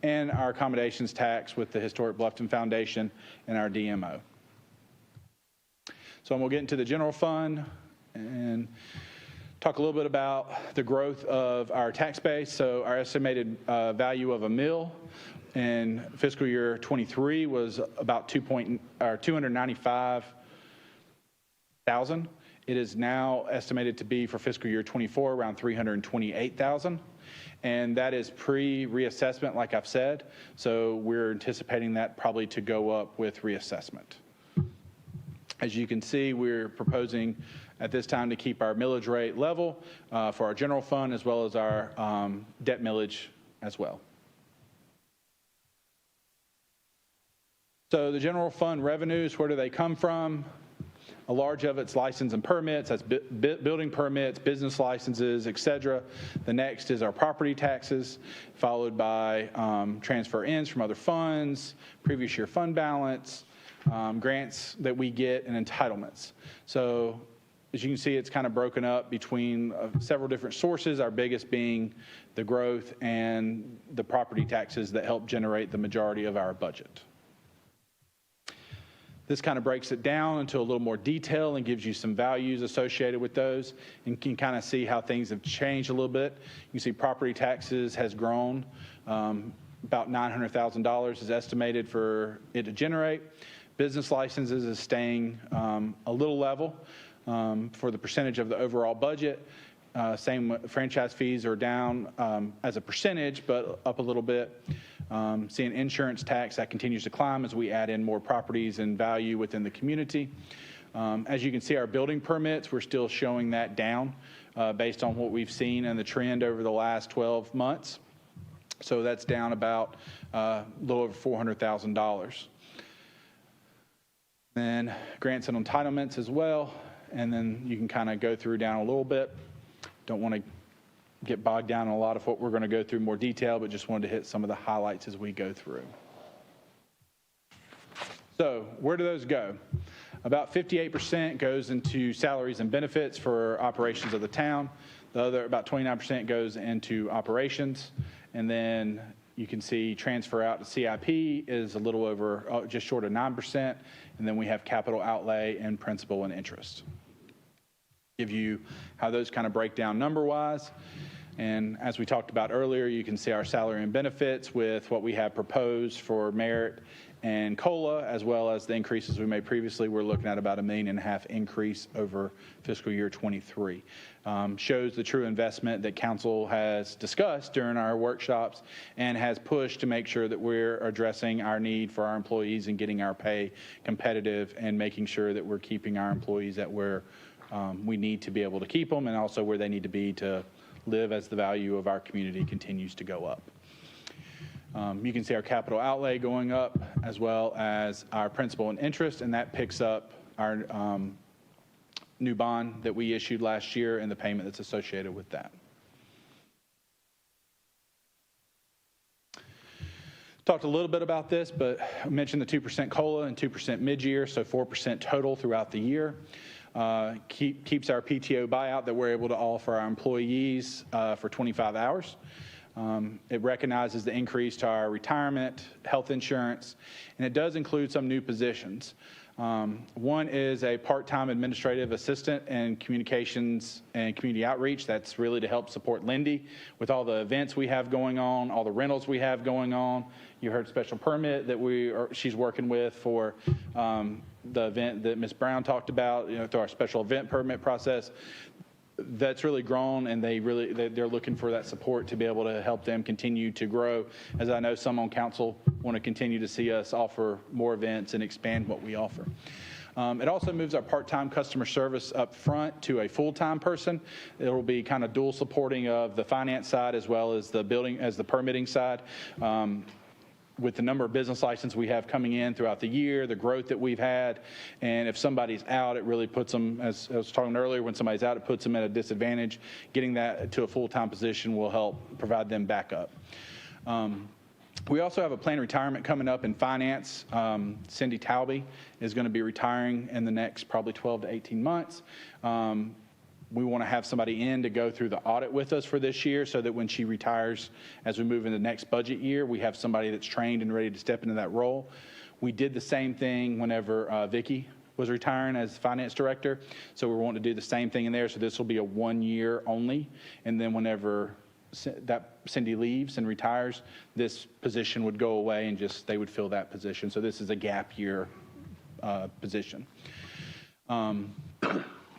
and our accommodations tax with the Historic Bluffton Foundation and our DMO. So we'll get into the general fund and talk a little bit about the growth of our tax base. So our estimated value of a mill in fiscal year 23 was about $295,000. It is now estimated to be for fiscal year 24 around $328,000. And that is pre-reassessment, like I've said. So we're anticipating that probably to go up with reassessment. As you can see, we're proposing at this time to keep our millage rate level for our general fund as well as our debt millage as well. So the general fund revenues, where do they come from? A large of it's license and permits, that's building permits, business licenses, et cetera. The next is our property taxes, followed by transfer ins from other funds, previous year fund balance, grants that we get, and entitlements. So as you can see, it's kind of broken up between several different sources, our biggest being the growth and the property taxes that help generate the majority of our budget. This kind of breaks it down into a little more detail and gives you some values associated with those, and you can kind of see how things have changed a little bit. You can see property taxes has grown. About $900,000 is estimated for it to generate. Business licenses is staying a little level for the percentage of the overall budget. Same franchise fees are down as a percentage, but up a little bit. Seeing insurance tax, that continues to climb as we add in more properties and value within the community. As you can see, our building permits, we're still showing that down based on what we've seen and the trend over the last 12 months. So that's down about a little over $400,000. Then grants and entitlements as well. And then you can kind of go through down a little bit. Don't want to get bogged down in a lot of what we're going to go through more detail, but just wanted to hit some of the highlights as we go through. So where do those go? About 58% goes into salaries and benefits for operations of the town. The other, about 29%, goes into operations. And then you can see transfer out to CIP is a little over, just short of 9%. And then we have capital outlay and principal and interest. Give you how those kind of break down number-wise. And as we talked about earlier, you can see our salary and benefits with what we have proposed for merit and COLA, as well as the increases we made previously. We're looking at about $1.5 million increase over fiscal year 23. Shows the true investment that council has discussed during our workshops and has pushed to make sure that we're addressing our need for our employees and getting our pay competitive and making sure that we're keeping our employees at where we need to be able to keep them and also where they need to be to live as the value of our community continues to go up. You can see our capital outlay going up as well as our principal and interest, and that picks up our new bond that we issued last year and the payment that's associated with that. Talked a little bit about this, but I mentioned the 2% COLA and 2% mid-year, so 4% total throughout the year. Keeps our PTO buyout that we're able to offer our employees for 25 hours. It recognizes the increase to our retirement, health insurance, and it does include some new positions. One is a part-time administrative assistant in communications and community outreach. That's really to help support Lindy with all the events we have going on, all the rentals we have going on. You heard special permit that she's working with for the event that Ms. Brown talked about, through our special event permit process. That's really grown, and they're looking for that support to be able to help them continue to grow, as I know some on council want to continue to see us offer more events and expand what we offer. It also moves our part-time customer service up front to a full-time person. It will be kind of dual supporting of the finance side as well as the permitting side. With the number of business licenses we have coming in throughout the year, the growth that we've had, and if somebody's out, it really puts them, as I was talking earlier, when somebody's out, it puts them at a disadvantage. Getting that to a full-time position will help provide them backup. We also have a planned retirement coming up in finance. Cindy Talby is going to be retiring in the next probably 12 to 18 months. We want to have somebody in to go through the audit with us for this year so that when she retires, as we move into the next budget year, we have somebody that's trained and ready to step into that role. We did the same thing whenever Vicki was retiring as finance director. So we're wanting to do the same thing in there. So this will be a 1 year only. And then whenever that Cindy leaves and retires, this position would go away and they would fill that position. So this is a gap year position.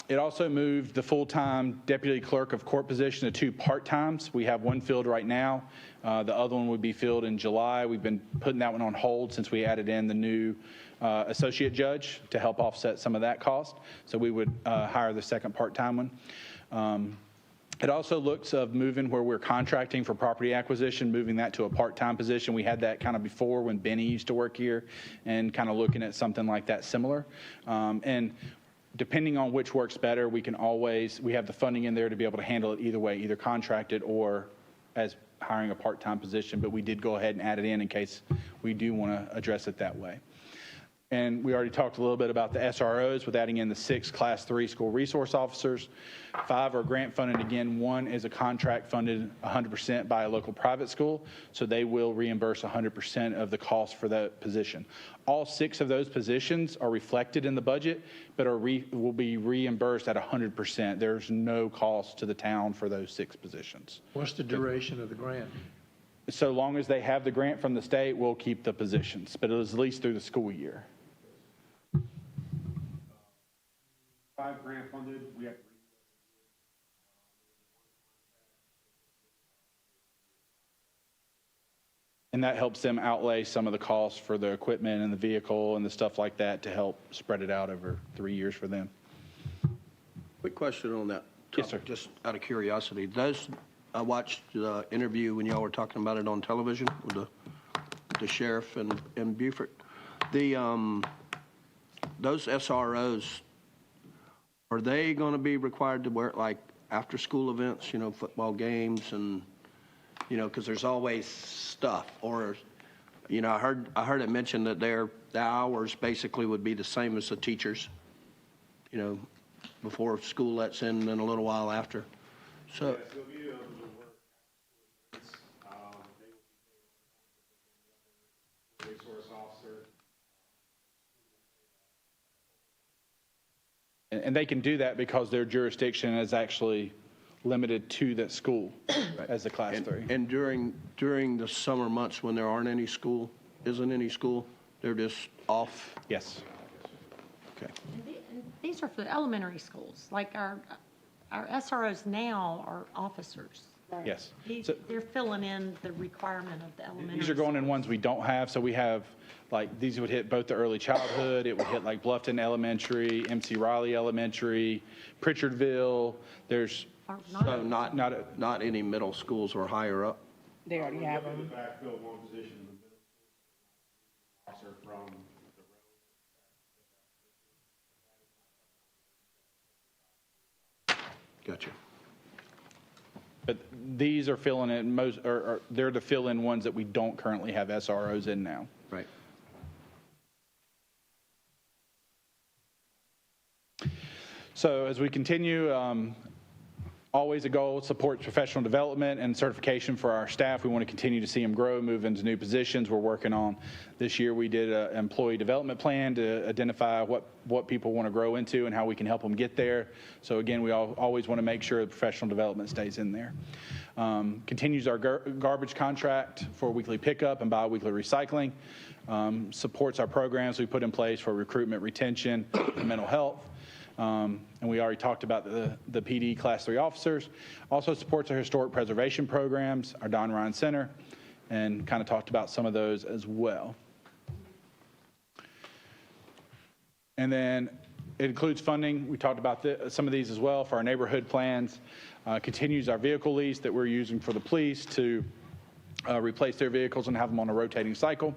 It also moved the full-time deputy clerk of court position to 2 part-times. We have one filled right now. The other one would be filled in July. We've been putting that one on hold since we added in the new associate judge to help offset some of that cost. So we would hire the second part-time one. It also looks of moving where we're contracting for property acquisition, moving that to a part-time position. We had that kind of before when Benny used to work here, and kind of looking at something like that similar. And depending on which works better, we have the funding in there to be able to handle it either way, either contracted or as hiring a part-time position, but we did go ahead and add it in case we do want to address it that way. And we already talked a little bit about the SROs with adding in the 6 Class 3 school resource officers. 5 are grant funded. Again, 1 is a contract funded 100% by a local private school, so they will reimburse 100% of the cost for that position. All 6 of those positions are reflected in the budget, but will be reimbursed at 100%. There's no cost to the town for those 6 positions. What's the duration of the grant? So long as they have the grant from the state, we'll keep the positions, but it was at least through the school year. 5 grant funded, we have to And that helps them outlay some of the costs for the equipment and the vehicle and the stuff like that to help spread it out over 3 years for them. Quick question on that. Yes, sir. Just out of curiosity, I watched the interview when y'all were talking about it on television with the sheriff and Beaufort. Those SROs, are they going to be required to work like after-school events, football games and, because there's always stuff? Or, I heard it mentioned that the hours basically would be the same as the teachers, before school lets in and then a little while after. So. Yes, they'll be able to work they will be resource officer. And they can do that because their jurisdiction is actually limited to that school as a Class 3. And during the summer months when there isn't any school, they're just off? Yes. Okay. And these are for the elementary schools, like our SROs now are officers. Yes. They're filling in the requirement of the elementary. These are going in ones we don't have. So we have, these would hit both the early childhood. It would hit Bluffton Elementary, MC Riley Elementary, Pritchardville. There's So not any middle schools or higher up? They already have We're looking them. to backfill one position in the middle school, officer from the Gotcha. But these are filling in they're the fill-in ones that we don't currently have SROs in now. Right. So as we continue, Always a goal, supports professional development and certification for our staff. We want to continue to see them grow, move into new positions. We're working on, this year we did an employee development plan to identify what people want to grow into and how we can help them get there. So again, we always want to make sure the professional development stays in there. Continues our garbage contract for weekly pickup and bi-weekly recycling. Supports our programs we put in place for recruitment, retention, and mental health. And we already talked about the PD Class 3 officers. Also supports our historic preservation programs, our Don Ryan Center, and kind of talked about some of those as well. And then it includes funding. We talked about some of these as well for our neighborhood plans. Continues our vehicle lease that we're using for the police to replace their vehicles and have them on a rotating cycle.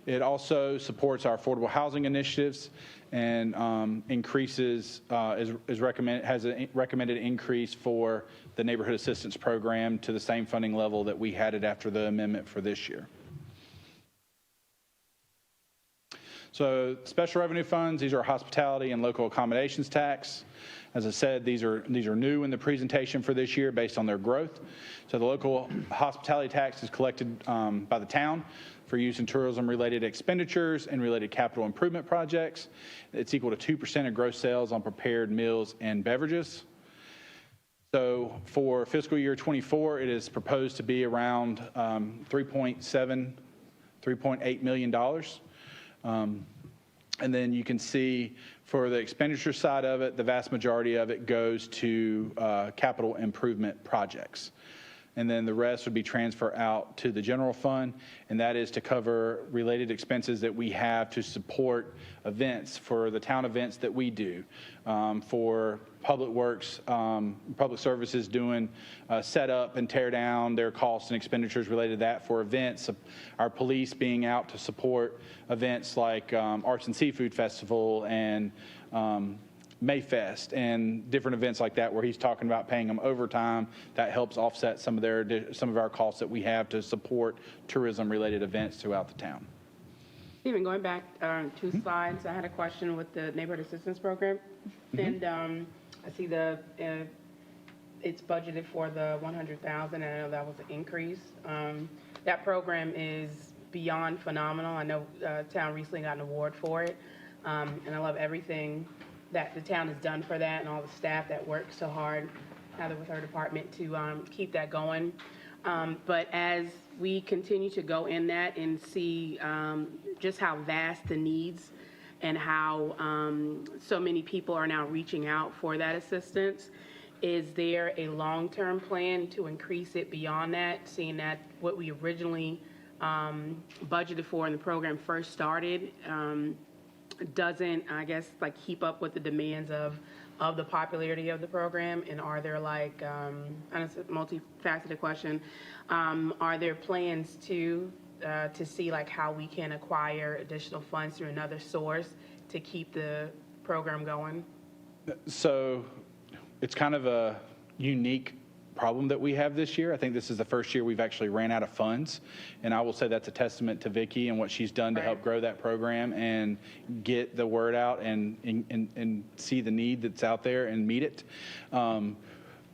It also supports our affordable housing initiatives and increases, has a recommended increase for the neighborhood assistance program to the same funding level that we had it after the amendment for this year. So special revenue funds, these are hospitality and local accommodations tax. As I said, these are new in the presentation for this year based on their growth. So the local hospitality tax is collected by the town for use in tourism-related expenditures and related capital improvement projects. It's equal to 2% of gross sales on prepared meals and beverages. So for fiscal year 24, it is proposed to be around $3.8 million. And then you can see for the expenditure side of it, the vast majority of it goes to capital improvement projects. And then the rest would be transferred out to the general fund, and that is to cover related expenses that we have to support events, for the town events that we do, for public works, public services doing setup and tear down, their costs and expenditures related to that for events, our police being out to support events like Arts and Seafood Festival and Mayfest and different events like that, where he's talking about paying them overtime. That helps offset some of our costs that we have to support tourism-related events throughout the town. Stephen, going back 2 slides, I had a question with the neighborhood assistance program, and I see it's budgeted for the $100,000, and I know that was an increase. That program is beyond phenomenal. I know town recently got an award for it, and I love everything that the town has done for that and all the staff that worked so hard, Heather with her department, to keep that going. But as we continue to go in that and see just how vast the needs and how so many people are now reaching out for that assistance, is there a long-term plan to increase it beyond that, seeing that what we originally budgeted for when the program first started doesn't, I guess, like keep up with the demands of the popularity of the program? And are there like, and it's a multifaceted question, are there plans to see like how we can acquire additional funds through another source to keep the program going? So it's kind of a unique problem that we have this year. I think this is the first year we've actually ran out of funds, and I will say that's a testament to Vicki and what she's done to help grow that program and get the word out and see the need that's out there and meet it.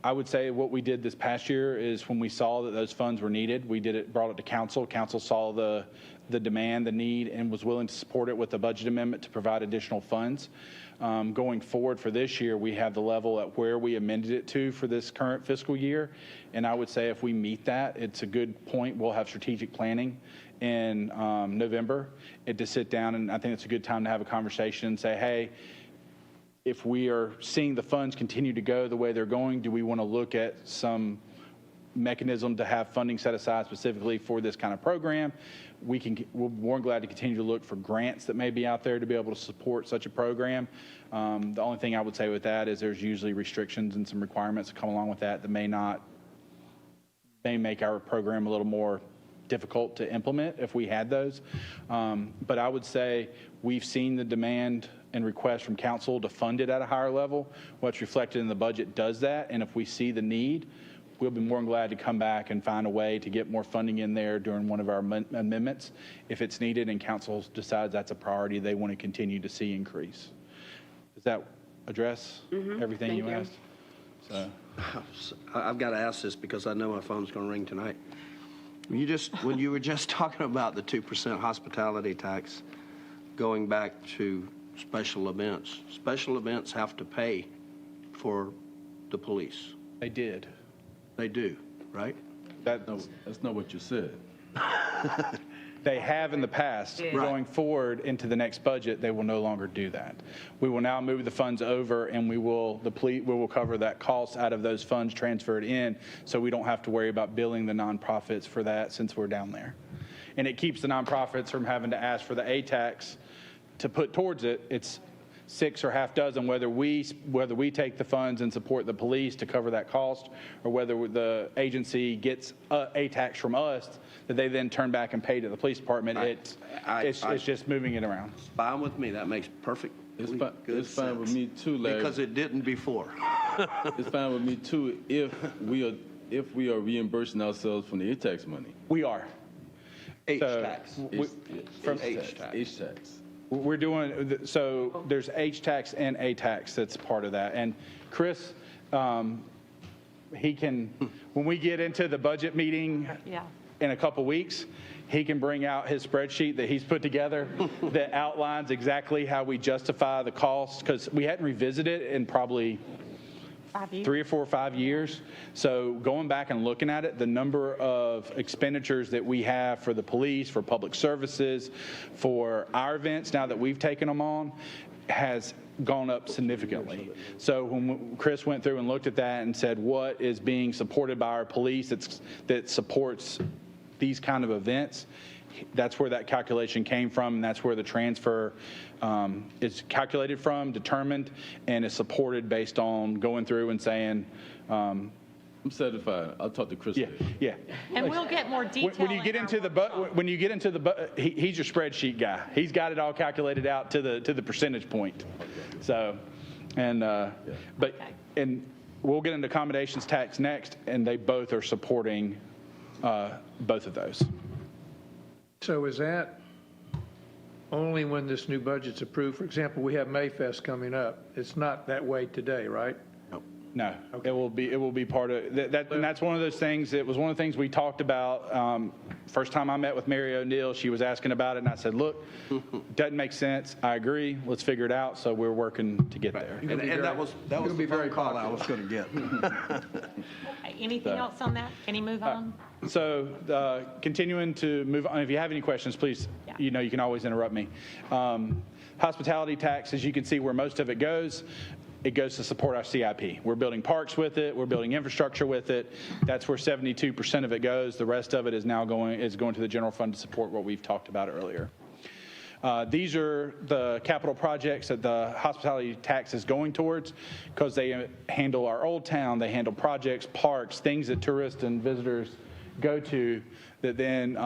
I would say what we did this past year is when we saw that those funds were needed, we brought it to council. Council saw the demand, the need, and was willing to support it with a budget amendment to provide additional funds. Going forward for this year, we have the level at where we amended it to for this current fiscal year. And I would say if we meet that, it's a good point. We'll have strategic planning in November to sit down, and I think it's a good time to have a conversation and say, hey, if we are seeing the funds continue to go the way they're going, do we want to look at some mechanism to have funding set aside specifically for this kind of program? We're more glad to continue to look for grants that may be out there to be able to support such a program. The only thing I would say with that is there's usually restrictions and some requirements that come along with that may make our program a little more difficult to implement if we had those. But I would say we've seen the demand and request from council to fund it at a higher level. What's reflected in the budget does that, and if we see the need, we'll be more than glad to come back and find a way to get more funding in there during one of our amendments if it's needed and council decides that's a priority they want to continue to see increase. Does that address everything you asked? I've got to ask this because I know my phone's going to ring tonight. When you were just talking about the 2% hospitality tax going back to special events have to pay for the police. They did. They do, right? That's not what you said. They have in the past. Yeah. Going forward into the next budget, they will no longer do that. We will now move the funds over, and we will cover that cost out of those funds transferred in, so we don't have to worry about billing the nonprofits for that since we're down there. And it keeps the nonprofits from having to ask for the A tax to put towards it. It's 6 or half dozen, whether we take the funds and support the police to cover that cost, or whether the agency gets a tax from us that they then turn back and pay to the police department. It's just moving it around. Fine with me. That makes perfect. It's good fine sense. with me too, Larry. Because it didn't before. It's fine with me too if we are reimbursing ourselves from the tax money. We are. H-tax. From H-tax. H-tax. We're doing, so there's H-tax and A-tax that's part of that. And Chris, he can, when we get into the budget meeting in a couple weeks, he can bring out his spreadsheet that he's put together that outlines exactly how we justify the cost, because we hadn't revisited it in probably 3 or 4 or 5 years. So going back and looking at it, the number of expenditures that we have for the police, for public services, for our events, now that we've taken them on, has gone up significantly. So when Chris went through and looked at that and said, what is being supported by our police that supports these kind of events, that's where that calculation came from, and that's where the transfer is calculated from, determined, and is supported based on going through and saying, I'm satisfied. I'll talk to Chris. Yeah. And we'll get more detail. When you get into the he's your spreadsheet guy. He's got it all calculated out to the percentage point. So, and and we'll get into accommodations tax next, and they both are supporting both of those. So is that only when this new budget's approved? For example, we have Mayfest coming up. It's not that way today, right? No, okay. It will be part of that, and that's one of those things. It was one of the things we talked about. First time I met with Mary O'Neill, she was asking about it, and I said, "Look, doesn't make sense. I agree. Let's figure it out." So we're working to get there. And that was the phone call I was going to get. Anything else on that? Can he move on? So continuing to move on. If you have any questions, please, you can always interrupt me. Hospitality tax, as you can see, where most of it goes to support our CIP. We're building parks with it. We're building infrastructure with it. That's where 72% of it goes. The rest of it is now going to the general fund to support what we've talked about earlier. These are the capital projects that the hospitality tax is going towards, because they handle our old town, they handle projects, parks, things that tourists and visitors go to that then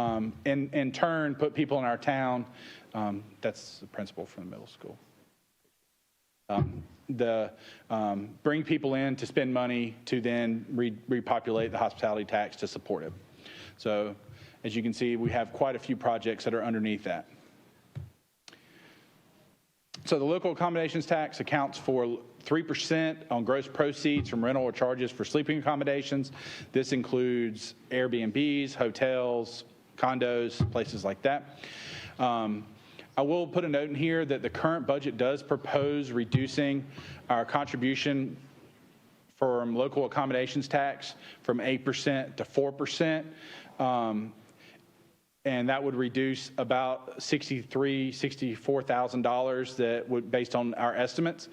in turn put people in our town. That's the principal from the middle school. Bring people in to spend money to then repopulate the hospitality tax to support it. So as you can see, we have quite a few projects that are underneath that. So the local accommodations tax accounts for 3% on gross proceeds from rental or charges for sleeping accommodations. This includes Airbnbs, hotels, condos, places like that. I will put a note in here that the current budget does propose reducing our contribution from local accommodations tax from 8% to 4%. And that would reduce about $64,000 that would, based on our estimates.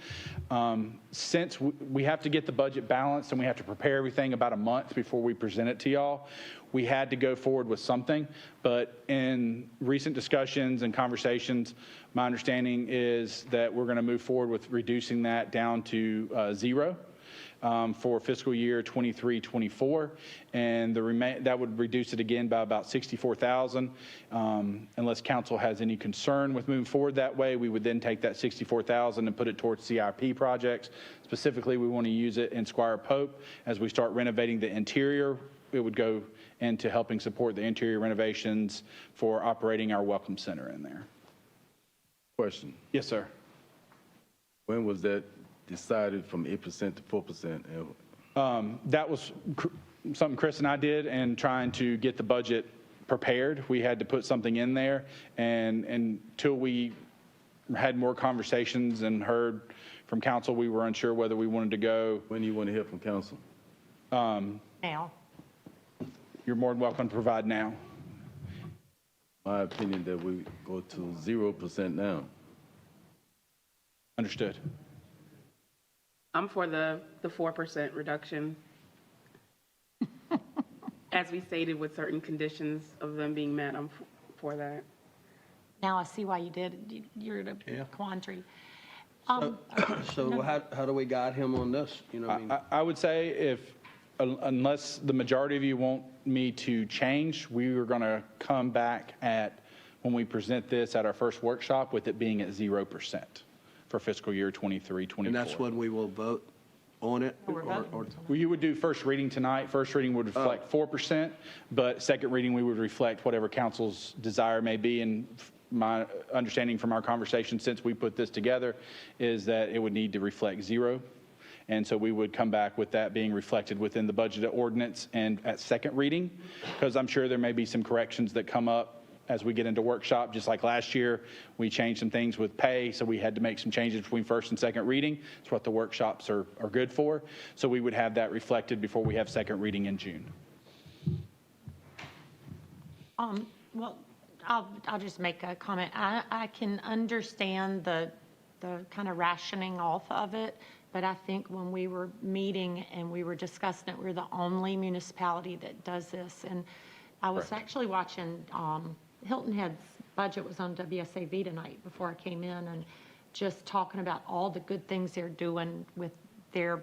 Since we have to get the budget balanced and we have to prepare everything about a month before we present it to y'all, we had to go forward with something. But in recent discussions and conversations, my understanding is that we're going to move forward with reducing that down to 0. For fiscal year 23-24, and that would reduce it again by about $64,000. Unless council has any concern with moving forward that way, we would then take that $64,000 and put it towards CIP projects. Specifically, we want to use it in Squire Pope. As we start renovating the interior, it would go into helping support the interior renovations for operating our Welcome Center in there. Question. Yes, sir. When was that decided from 8% to 4%? That was something Chris and I did, and trying to get the budget prepared. We had to put something in there, and until we had more conversations and heard from council, we were unsure whether we wanted to go. When do you want to hear from council? Now, You're more than welcome to provide now. My opinion that we go to 0% now. Understood. I'm for the 4% reduction, as we stated, with certain conditions of them being met. I'm for that. now I see why you did. You're in a quandary. So how do we guide him on this? You know what I mean? I would say unless the majority of you want me to change, we were going to come back when we present this at our first workshop with it being at 0% for fiscal year 23, 24. And that's when we will vote on it? We're voting. Well, you would do first reading tonight. First reading would reflect 4%, but second reading, we would reflect whatever council's desire may be. And my understanding from our conversation since we put this together is that it would need to reflect 0. And so we would come back with that being reflected within the budget ordinance and at second reading, because I'm sure there may be some corrections that come up as we get into workshop. Just like last year, we changed some things with pay, so we had to make some changes between first and second reading. It's what the workshops are good for. So we would have that reflected before we have second reading in June. Well, I'll just make a comment. I can understand the kind of rationing off of it, but I think when we were meeting and we were discussing it, we're the only municipality that does this. And I was actually watching, Hilton Head's budget was on WSAV tonight before I came in, and just talking about all the good things they're doing with their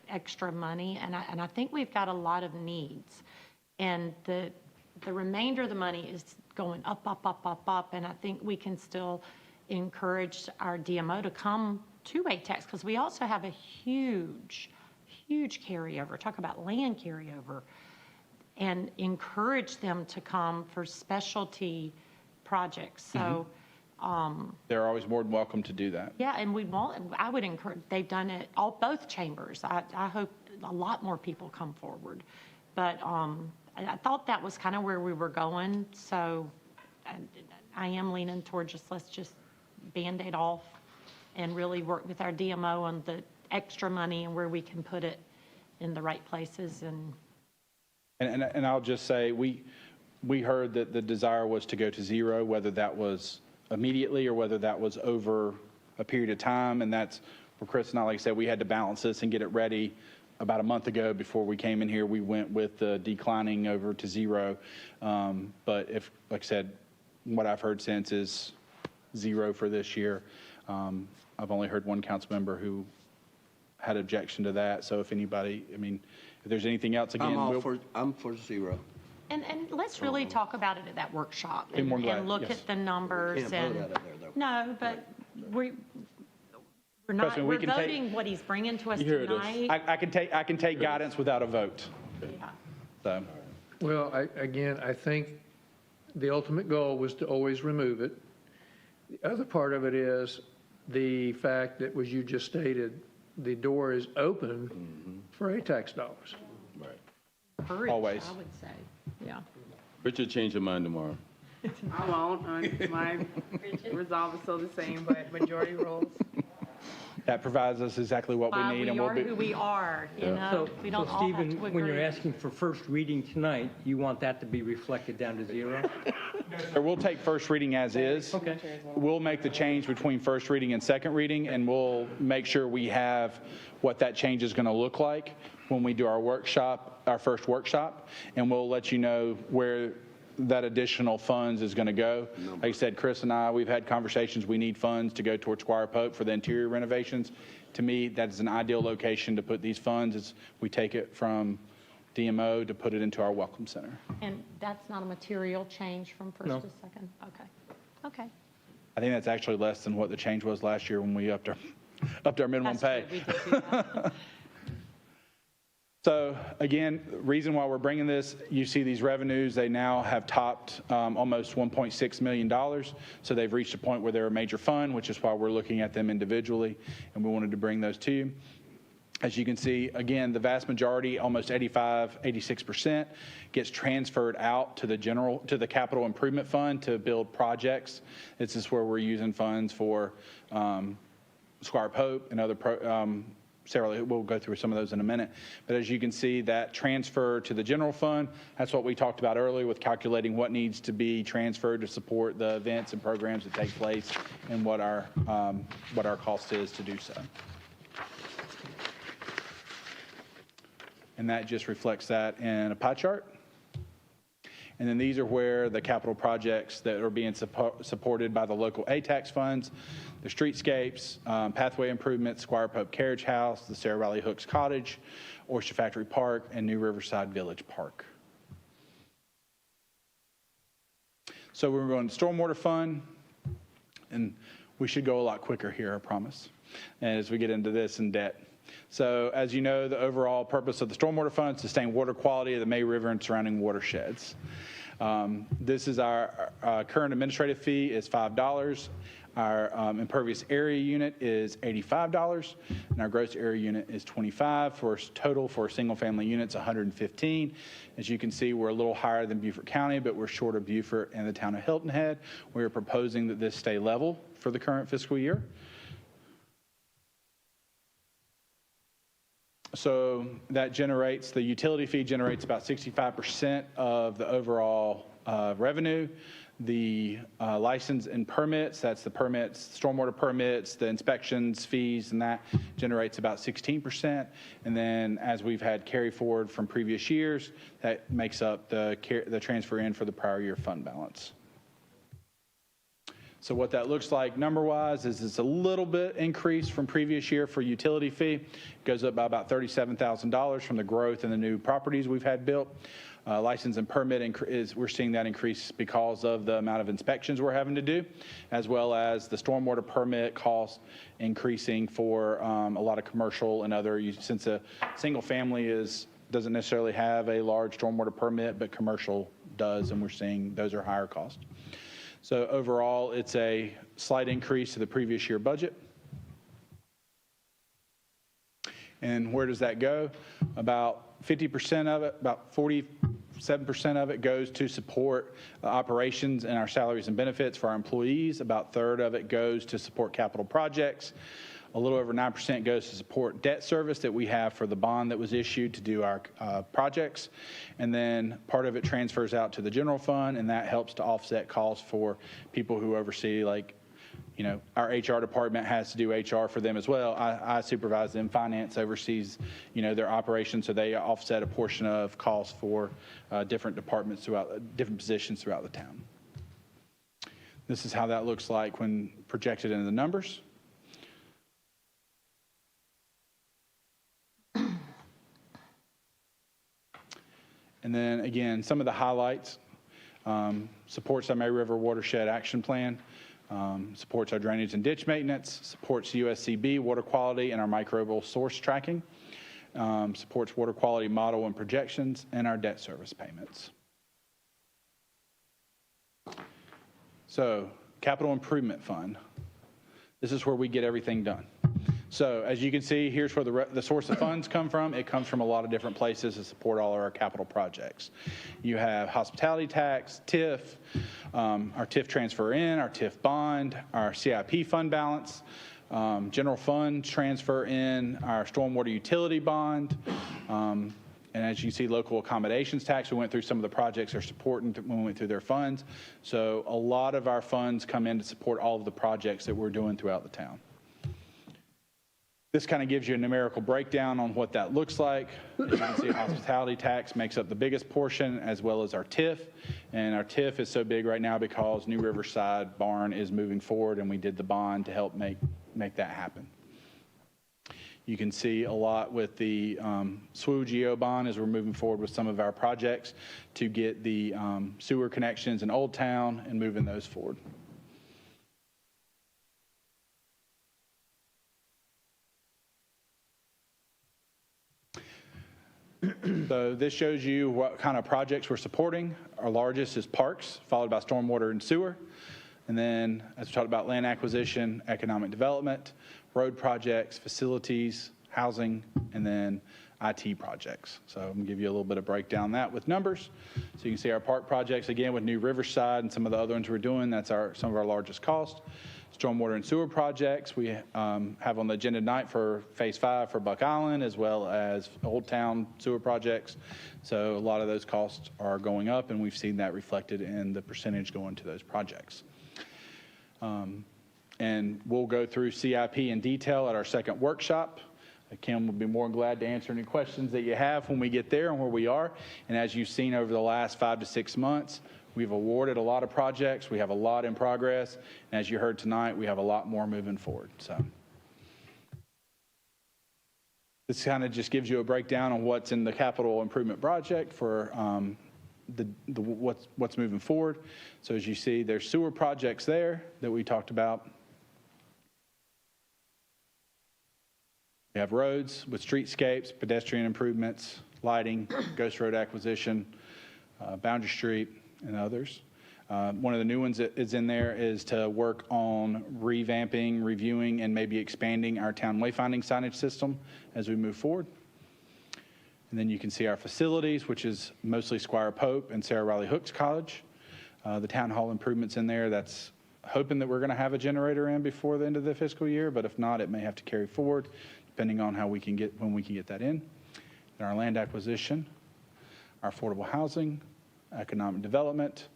extra money. And I think we've got a lot of needs. And the remainder of the money is going up, up, up, up, up. And I think we can still encourage our DMO to come to ATEX, because we also have a huge carryover. Talk about land carryover. And encourage them to come for specialty projects. So, They're always more than welcome to do that. yeah, and I would encourage, they've done it, both chambers. I hope a lot more people come forward. But I thought that was kind of where we were going. So I am leaning toward let's just Band-Aid off and really work with our DMO on the extra money and where we can put it in the right places. And I'll just say, we heard that the desire was to go to 0, whether that was immediately or whether that was over a period of time. And that's where Chris and I, like I said, we had to balance this and get it ready. About a month ago, before we came in here, we went with the declining over to 0. But if, like I said, what I've heard since is 0 for this year. I've only heard one council member who had objection to that. So if anybody, if there's anything else, again, I'm for 0. And let's really talk about it at that workshop Be more glad, and look yes. at the numbers. Can't vote out of there, though. No, but we're not, Trust me, we we're can take- voting what he's bringing to us Here it is. tonight. I can take guidance without a vote. Yeah. So, Well, I think the ultimate goal was to always remove it. The other part of it is the fact that, as you just stated, the door is open for ATAX dollars. Encourage, Always. I would say, yeah. Richard, change your mind tomorrow. I won't. My resolve is still the same, but majority rules. that provides us exactly what we need. We And are who we are, you know? We don't all have to Stephen, when you're agree. asking for first reading tonight, you want that to be reflected down to 0? Or we'll take first reading as is. Okay. We'll make the change between first reading and second reading, and we'll make sure we have what that change is going to look like when we do our workshop, our first workshop, and we'll let you know where that additional funds is going to go. Like I said, Chris and I, we've had conversations. We need funds to go towards Squire Pope for the interior renovations. To me, that is an ideal location to put these funds. Is we take it from DMO to put it into our Welcome Center. And that's not a material change from first to second? Okay. I think that's actually less than what the change was last year when we upped our minimum That's pay. true, we did do that. So again, reason why we're bringing this, you see these revenues, they now have topped almost $1.6 million. So they've reached a point where they're a major fund, which is why we're looking at them individually, and we wanted to bring those to you. As you can see, again, the vast majority, almost 86%, gets transferred out to the capital improvement fund to build projects. This is where we're using funds for Squire Pope and other Sarah, we'll go through some of those in a minute. But as you can see, that transfer to the general fund, that's what we talked about earlier with calculating what needs to be transferred to support the events and programs that take place and what our cost is to do so. And that just reflects that in a pie chart. And then these are where the capital projects that are being supported by the local ATAX funds, the streetscapes, pathway improvements, Squire Pope Carriage House, the Sarah Riley Hooks Cottage, Oyster Factory Park, and New Riverside Village Park. So we're going to Stormwater Fund, and we should go a lot quicker here, I promise, as we get into this in debt. So as you know, the overall purpose of the Stormwater Fund is to sustain water quality of the May River and surrounding watersheds. This is our current administrative fee is $5. Our impervious area unit is $85, and our gross area unit is $25. For total for single-family units, $115. As you can see, we're a little higher than Beaufort County, but we're short of Beaufort and the town of Hilton Head. We are proposing that this stay level for the current fiscal year. So that generates, the utility fee generates about 65% of the overall revenue. The license and permits, that's the permits, stormwater permits, the inspections, fees, and that generates about 16%. And then as we've had carry forward from previous years, that makes up the transfer in for the prior year fund balance. So what that looks like number-wise is it's a little bit increase from previous year for utility fee. It goes up by about $37,000 from the growth in the new properties we've had built. License and permit we're seeing that increase because of the amount of inspections we're having to do, as well as the stormwater permit cost increasing for a lot of commercial and other, since a single family doesn't necessarily have a large stormwater permit, but commercial does, and we're seeing those are higher cost. So overall, it's a slight increase to the previous year budget. And where does that go? About 50% of it, about 47% of it goes to support operations and our salaries and benefits for our employees. About a third of it goes to support capital projects. A little over 9% goes to support debt service that we have for the bond that was issued to do our projects. And then part of it transfers out to the general fund, and that helps to offset costs for people who oversee, like, you know, our HR department has to do HR for them as well. I supervise them. Finance oversees, you know, their operations, so they offset a portion of costs for different departments different positions throughout the town. This is how that looks like when projected into the numbers. And then again, some of the highlights, supports our May River Watershed Action Plan, supports our drainage and ditch maintenance, supports USCB water quality and our microbial source tracking, supports water quality model and projections, and our debt service payments. So, Capital Improvement Fund. This is where we get everything done. So as you can see, here's where the source of funds come from. It comes from a lot of different places to support all of our capital projects. You have hospitality tax, TIF, our TIF transfer in, our TIF bond, our CIP fund balance, general fund transfer in, our stormwater utility bond, and as you see, local accommodations tax. We went through some of the projects they're supporting when we went through their funds. So a lot of our funds come in to support all of the projects that we're doing throughout the town. This kind of gives you a numerical breakdown on what that looks like. As you can see, hospitality tax makes up the biggest portion, as well as our TIF. And our TIF is so big right now because New Riverside Barn is moving forward, and we did the bond to help make that happen. You can see a lot with the SWU-GO bond as we're moving forward with some of our projects to get the sewer connections in Old Town and moving those forward. So this shows you what kind of projects we're supporting. Our largest is parks, followed by stormwater and sewer. And then, as we talked about, land acquisition, economic development, road projects, facilities, housing, and then IT projects. So I'm going to give you a little bit of breakdown on that with numbers. So you can see our park projects, again, with New Riverside and some of the other ones we're doing, that's some of our largest costs. Stormwater and sewer projects, we have on the agenda tonight for Phase 5 for Buck Island, as well as Old Town sewer projects. So a lot of those costs are going up, and we've seen that reflected in the percentage going to those projects. And we'll go through CIP in detail at our second workshop. Kim will be more than glad to answer any questions that you have when we get there and where we are. And as you've seen over the last 5 to 6 months, we've awarded a lot of projects. We have a lot in progress. And as you heard tonight, we have a lot more moving forward. So this kind of just gives you a breakdown on what's in the capital improvement project for what's moving forward. So as you see, there's sewer projects there that we talked about. We have roads with streetscapes, pedestrian improvements, lighting, Ghost Road acquisition, Boundary Street, and others. One of the new ones that is in there is to work on revamping, reviewing, and maybe expanding our town wayfinding signage system as we move forward. And then you can see our facilities, which is mostly Squire Pope and Sarah Riley Hooks College. The town hall improvements in there, that's hoping that we're going to have a generator in before the end of the fiscal year, but if not, it may have to carry forward, depending on when we can get that in. And our land acquisition, our affordable housing, economic development,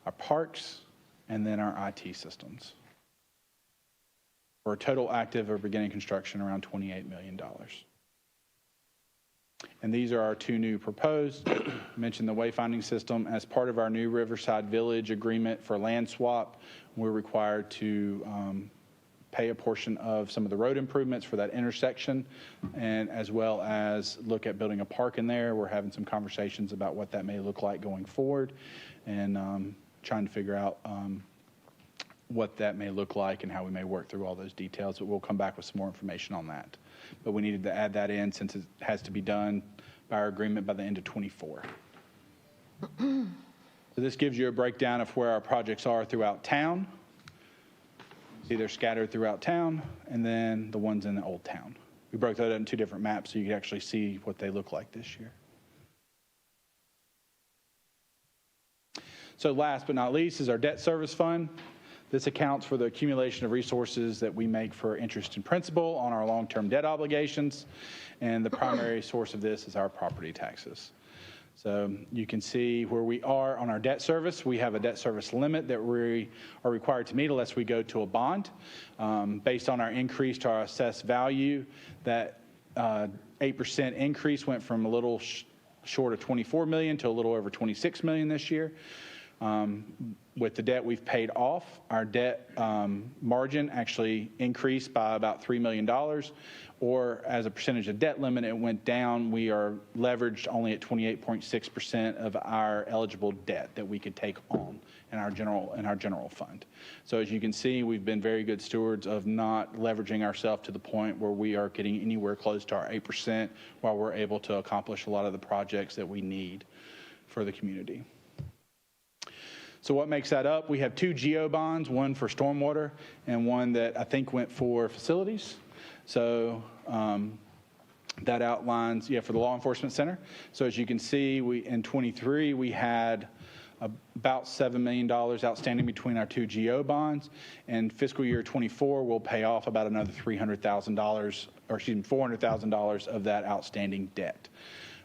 our parks, and then our IT systems. For a total active or beginning construction around $28 million. And these are our two new proposed. I mentioned the wayfinding system. As part of our new Riverside Village agreement for land swap, we're required to pay a portion of some of the road improvements for that intersection, and as well as look at building a park in there. We're having some conversations about what that may look like going forward, and trying to figure out what that may look like and how we may work through all those details, but we'll come back with some more information on that. But we needed to add that in since it has to be done by our agreement by the end of '24. So this gives you a breakdown of where our projects are throughout town. See, they're scattered throughout town, and then the ones in the Old Town. We broke that into 2 different maps so you can actually see what they look like this year. So last but not least is our debt service fund. This accounts for the accumulation of resources that we make for interest and principal on our long-term debt obligations, and the primary source of this is our property taxes. So you can see where we are on our debt service. We have a debt service limit that we are required to meet unless we go to a bond. Based on our increase to our assessed value, that 8% increase went from a little short of $24 million to a little over $26 million this year. With the debt we've paid off, our debt margin actually increased by about $3 million, or as a percentage of debt limit, it went down. We are leveraged only at 28.6% of our eligible debt that we could take on in our general fund. So as you can see, we've been very good stewards of not leveraging ourselves to the point where we are getting anywhere close to our 8%, while we're able to accomplish a lot of the projects that we need for the community. So what makes that up? We have 2 GO bonds, one for stormwater and one that I think went for facilities. So that outlines, for the law enforcement center. So as you can see, in 23, we had about $7 million outstanding between our 2 GO bonds. And fiscal year 24 will pay off about another $300,000, or excuse me, $400,000 of that outstanding debt.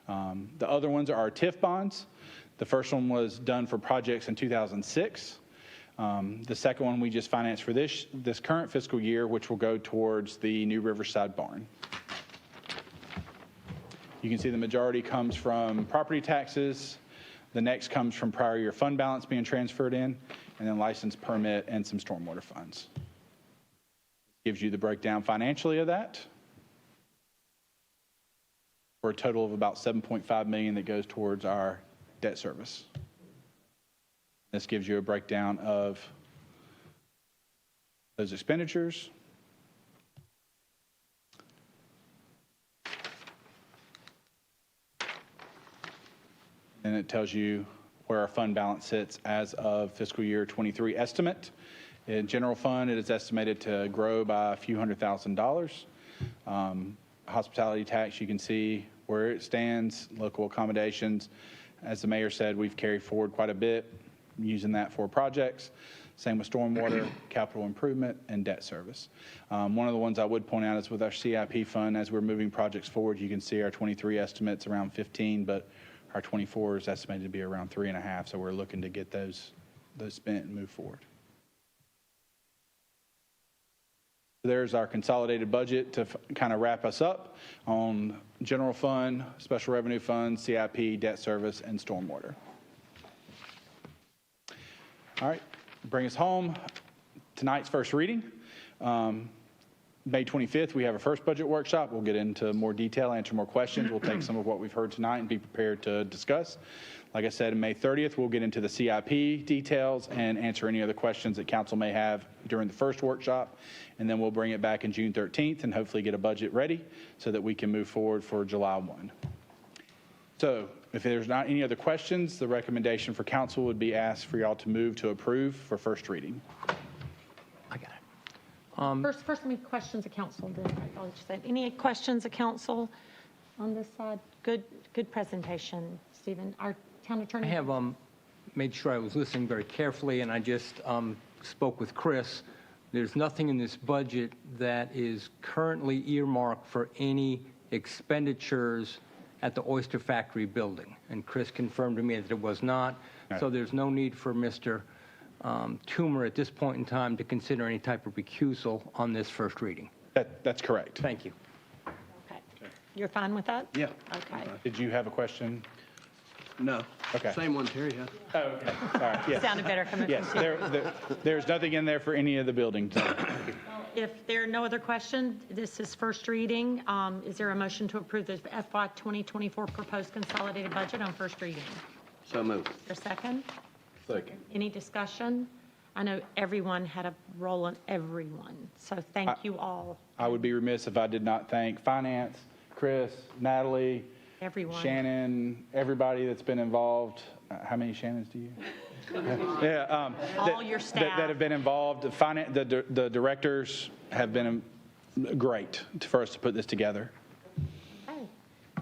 The other ones are our TIF bonds. The first one was done for projects in 2006. The second one we just financed for this current fiscal year, which will go towards the new Riverside barn. You can see the majority comes from property taxes. The next comes from prior year fund balance being transferred in, and then license permit and some stormwater funds. Gives you the breakdown financially of that, for a total of about $7.5 million that goes towards our debt service. This gives you a breakdown of those expenditures. And it tells you where our fund balance sits as of fiscal year 23 estimate. In general fund, it is estimated to grow by a few $100,000. hospitality tax, you can see where it stands, local accommodations. As the mayor said, we've carried forward quite a bit using that for projects. Same with stormwater, capital improvement, and debt service. One of the ones I would point out is with our CIP fund, as we're moving projects forward, you can see our 23 estimates around 15, but our 24 is estimated to be around 3.5, so we're looking to get those spent and move forward. There's our consolidated budget to kind of wrap us up on general fund, special revenue fund, CIP, debt service, and stormwater. All right, bring us home. Tonight's first reading. May 25th, we have our first budget workshop. We'll get into more detail, answer more questions. We'll take some of what we've heard tonight and be prepared to discuss. Like I said, on May 30th, we'll get into the CIP details and answer any other questions that council may have during the first workshop. And then we'll bring it back in June 13th and hopefully get a budget ready so that we can move forward for July 1. So if there's not any other questions, the recommendation for council would be asked for y'all to move to approve for first reading. I got it. First, any questions of council? I'll just say, any questions of council on this side? Good presentation, Stephen. Our town attorney. I have made sure I was listening very carefully, and I just spoke with Chris. There's nothing in this budget that is currently earmarked for any expenditures at the Oyster Factory building. And Chris confirmed to me that it was not. Right. So there's no need for Mr. Toomer at this point in time to consider any type of recusal on this first reading. That's correct. Thank you. Okay. You're fine with that? Yeah. Okay. Did you have a question? No. Okay. Same one Terry had. Oh, okay. All right. Yes. Sounded better coming Yes, from you. there's nothing in there for any of the buildings. If there are no other questions, this is first reading. Is there a motion to approve the FY 2024 proposed consolidated budget on first reading? So moved. Is there a second? Second. Any discussion? I know everyone had a role in everyone, so thank you all, I would be remiss if I did not thank finance, Chris, Natalie, everyone. Shannon, everybody that's been involved. How many Shannons do you? Yeah, All your staff. that have been involved. The directors have been great for us to put this together. Okay.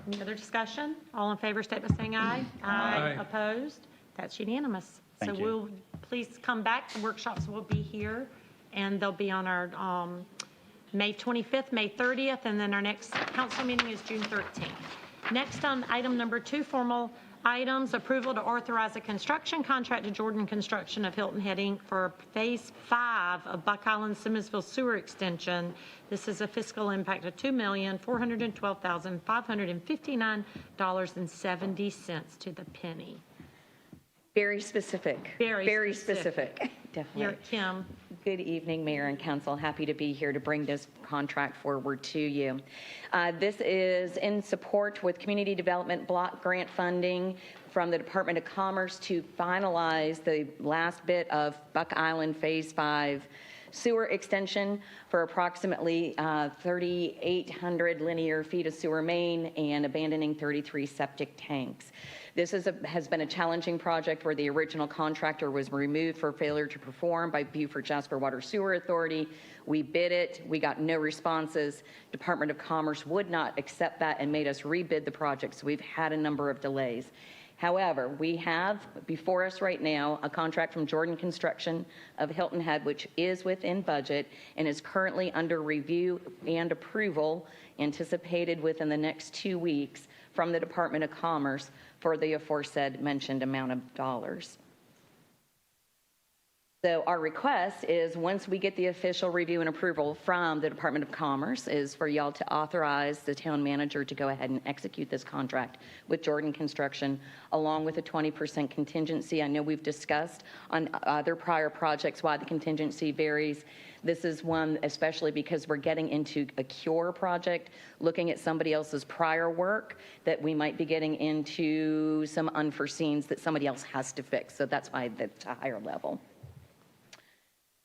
Any other discussion? All in favor, state by saying aye. Aye. Opposed? That's unanimous. Thank So you. we'll, please come back. The workshops will be here, and they'll be on our May 25th, May 30th, and then our next council meeting is June 13th. Next on item number 2, formal items, approval to authorize a construction contract to Jordan Construction of Hilton Heading for Phase 5 of Buck Island Simmonsville Sewer Extension. This is a fiscal impact of $2,412,559.70 to the penny. Very specific. Very specific. You're Definitely. Kim. Good evening, Mayor and Council. Happy to be here to bring this contract forward to you. This is in support with Community Development Block Grant funding from the Department of Commerce to finalize the last bit of Buck Island Phase 5 sewer extension for approximately 3,800 linear feet of sewer main and abandoning 33 septic tanks. This has been a challenging project where the original contractor was removed for failure to perform by Beaufort Jasper Water Sewer Authority. We bid it. We got no responses. Department of Commerce would not accept that and made us rebid the project, so we've had a number of delays. However, we have before us right now a contract from Jordan Construction of Hilton Head, which is within budget and is currently under review and approval, anticipated within the next 2 weeks from the Department of Commerce for the aforesaid mentioned amount of dollars. So our request is, once we get the official review and approval from the Department of Commerce, is for y'all to authorize the town manager to go ahead and execute this contract with Jordan Construction, along with a 20% contingency. I know we've discussed on other prior projects why the contingency varies. This is one, especially because we're getting into a cure project, looking at somebody else's prior work, that we might be getting into some unforeseens that somebody else has to fix. So that's why it's a higher level.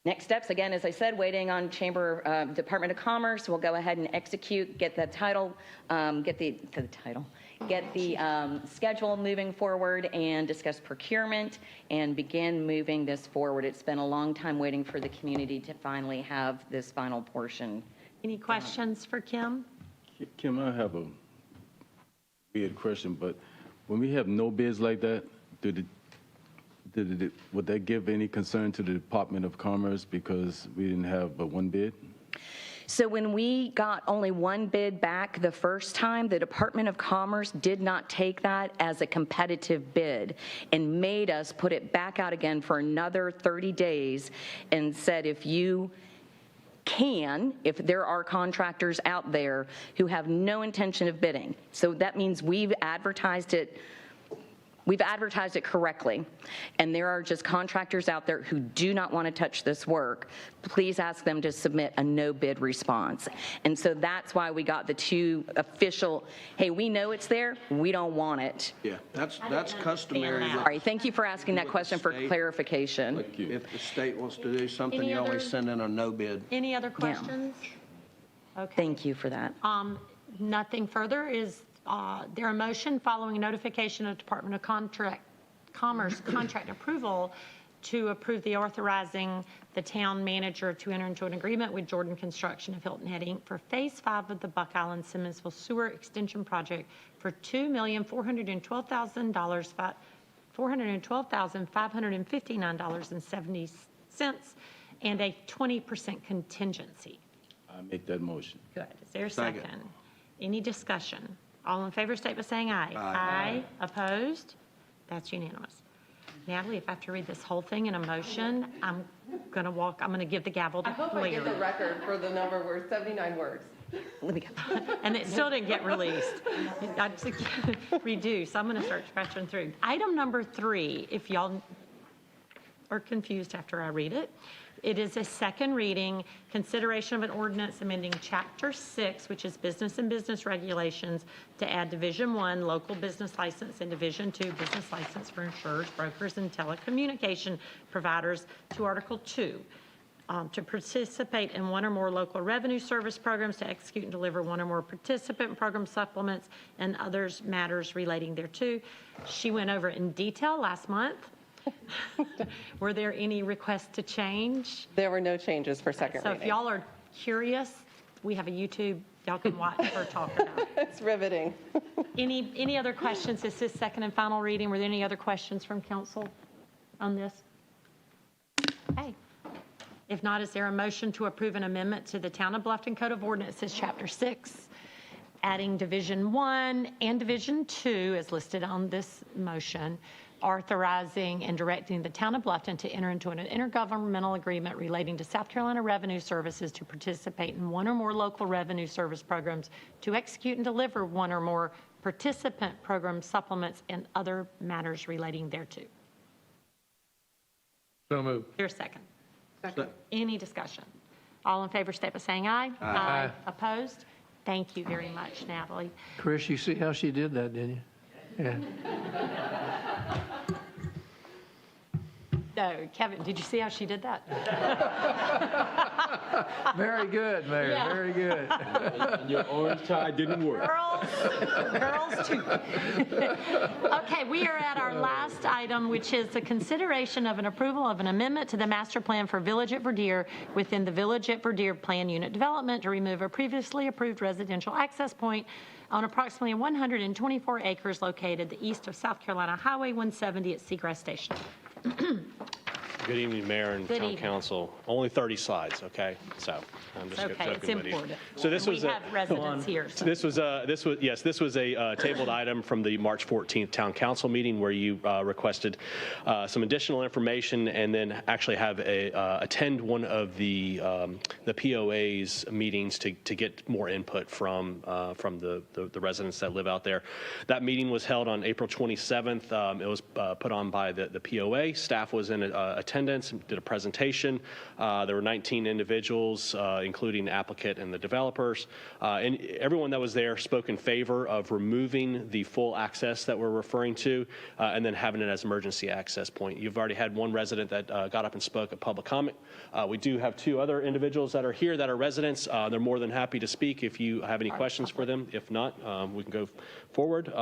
Next steps, again, as I said, waiting on Department of Commerce. We'll go ahead and execute, get the title, get the schedule moving forward and discuss procurement and begin moving this forward. It's been a long time waiting for the community to finally have this final portion. Any questions for Kim? Kim, I have a weird question, but when we have no bids like that, would that give any concern to the Department of Commerce because we didn't have but one bid? So when we got only one bid back the first time, the Department of Commerce did not take that as a competitive bid and made us put it back out again for another 30 days and said, if there are contractors out there who have no intention of bidding. So that means we've advertised it correctly, and there are just contractors out there who do not want to touch this work. Please ask them to submit a no bid response. And so that's why we got the two official, hey, we know it's there, we don't want it. Yeah, that's customary. All right, thank you for asking that question for clarification. Thank you. If the state wants to do something, Any you other- always send in a no bid. Any other questions? Okay. Thank you for that. Nothing further. Is there a motion following notification of Department of Commerce contract approval to approve the authorizing the town manager to enter into an agreement with Jordan Construction of Hilton Head Inc. for Phase 5 of the Buck Island Simmonsville Sewer Extension Project for $2,412,000, $412,559.70, and a 20% contingency. I make that motion. Good. Is there a second? Second. Any discussion? All in favor, state by saying aye. Aye. Opposed? That's unanimous. Natalie, if I have to read this whole thing in a motion, I'm going to give the gavel to I hope I get the Larry. record for the number of words, 79 words. Let me go. And it still didn't get released. I just reduced. I'm going to start scratching through. Item number 3, if y'all are confused after I read it. It is a second reading, consideration of an ordinance amending Chapter 6, which is Business and Business Regulations, to add Division 1, Local Business License, and Division 2, Business License for Insurers, Brokers, and Telecommunication Providers to Article 2. To participate in one or more local revenue service programs, to execute and deliver one or more participant program supplements, and others matters relating thereto. She went over in detail last month. Were there any requests to change? There were no changes for second So reading. if y'all are curious, we have a YouTube, y'all can watch her talk about it. It's riveting. Any other questions? This is second and final reading. Were there any other questions from council on this? Okay. If not, is there a motion to approve an amendment to the Town of Bluffton Code of Ordinances, Chapter 6, adding Division 1 and Division 2 as listed on this motion, authorizing and directing the Town of Bluffton to enter into an intergovernmental agreement relating to South Carolina Revenue Services to participate in one or more local revenue service programs, to execute and deliver one or more participant program supplements, and other matters relating thereto. So moved. Your second. Any discussion? All in favor, state by saying aye. Aye. Opposed? Thank you very much, Natalie. Chris, you see how she did that, didn't you? Yeah. No, Kevin, did you see how she did that? Very good, Mayor, Yeah. very good. And your orange tie didn't work. Girls too. Okay, we are at our last item, which is the consideration of an approval of an amendment to the master plan for Village at Verdier within the Village at Verdier Plan Unit Development to remove a previously approved residential access point on approximately 124 acres located east of South Carolina Highway 170 at Seagrass Station. Good evening, Mayor and Good Town evening. Council. Only 30 slides, okay? So I'm just Okay, it's joking with you. important. So this We was have residents here, so. This was a tabled item from the March 14th Town Council meeting where you requested some additional information and then actually have attend one of the POA's meetings to get more input from the residents that live out there. That meeting was held on April 27th. It was put on by the POA. Staff was in attendance and did a presentation. There were 19 individuals, including the applicant and the developers. And everyone that was there spoke in favor of removing the full access that we're referring to and then having it as emergency access point. You've already had one resident that got up and spoke at public comment. We do have two other individuals that are here that are residents. They're more than happy to speak if you have any questions for them. If not, we can go forward.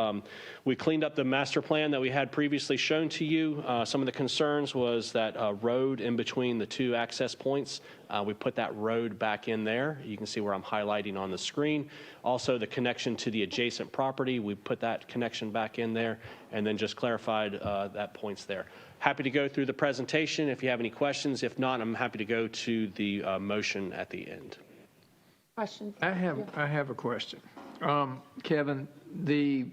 We cleaned up the master plan that we had previously shown to you. Some of the concerns was that road in between the two access points. We put that road back in there. You can see where I'm highlighting on the screen. Also, the connection to the adjacent property, we put that connection back in there, and then just clarified that points there. Happy to go through the presentation if you have any questions. If not, I'm happy to go to the motion at the end. Questions? I have a question. Kevin, the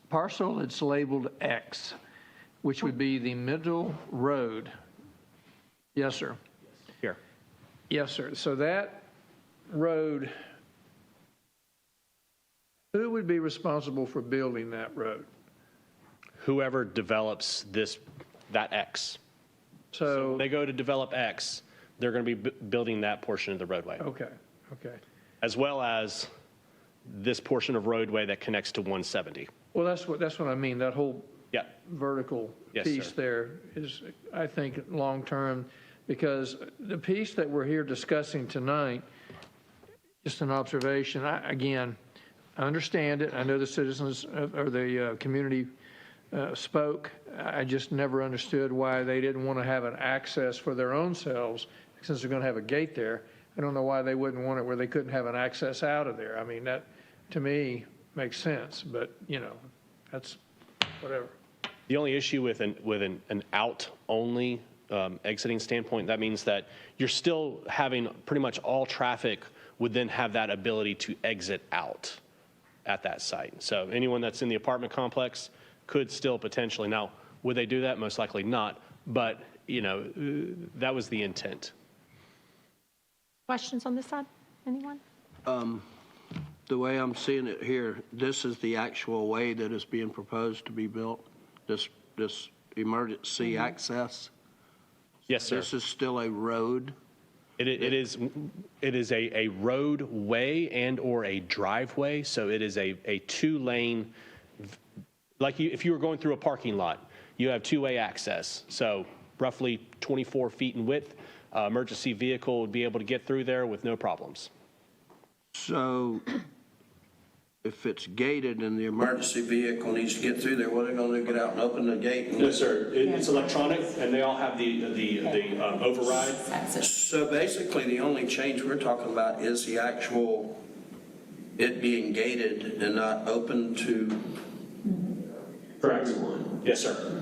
parcel that's labeled X, which would be the middle road. Yes, sir. Here. Yes, sir. So that road, who would be responsible for building that road? Whoever develops that X. So when they go to develop X, they're going to be building that portion of the roadway. Okay. As well as this portion of roadway that connects to 170. Well, that's what I mean. That whole Yeah. vertical Yes, piece sir. there is, I think, long-term, because the piece that we're here discussing tonight, just an observation, I understand it. I know the citizens or the community spoke. I just never understood why they didn't want to have an access for their own selves, since they're going to have a gate there. I don't know why they wouldn't want it where they couldn't have an access out of there. I mean, that, to me, makes sense, but, that's whatever. The only issue with an out-only exiting standpoint, that means that you're still having pretty much all traffic would then have that ability to exit out at that site. So anyone that's in the apartment complex could still potentially, now, would they do that? Most likely not, but, that was the intent. Questions on this side? Anyone? The way I'm seeing it here, this is the actual way that is being proposed to be built, this emergency access. Yes, sir. This is still a road. It is a roadway and or a driveway, so it is a two-lane, like if you were going through a parking lot, you have two-way access, so roughly 24 feet in width. Emergency vehicle would be able to get through there with no problems. So if it's gated and the emergency vehicle needs to get through there, what are they going to do, get out and open the gate? No, sir. It's electronic, and they all have the override. So basically, the only change we're talking about is the actual, it being gated and not open to Correct. everyone. Yes, sir.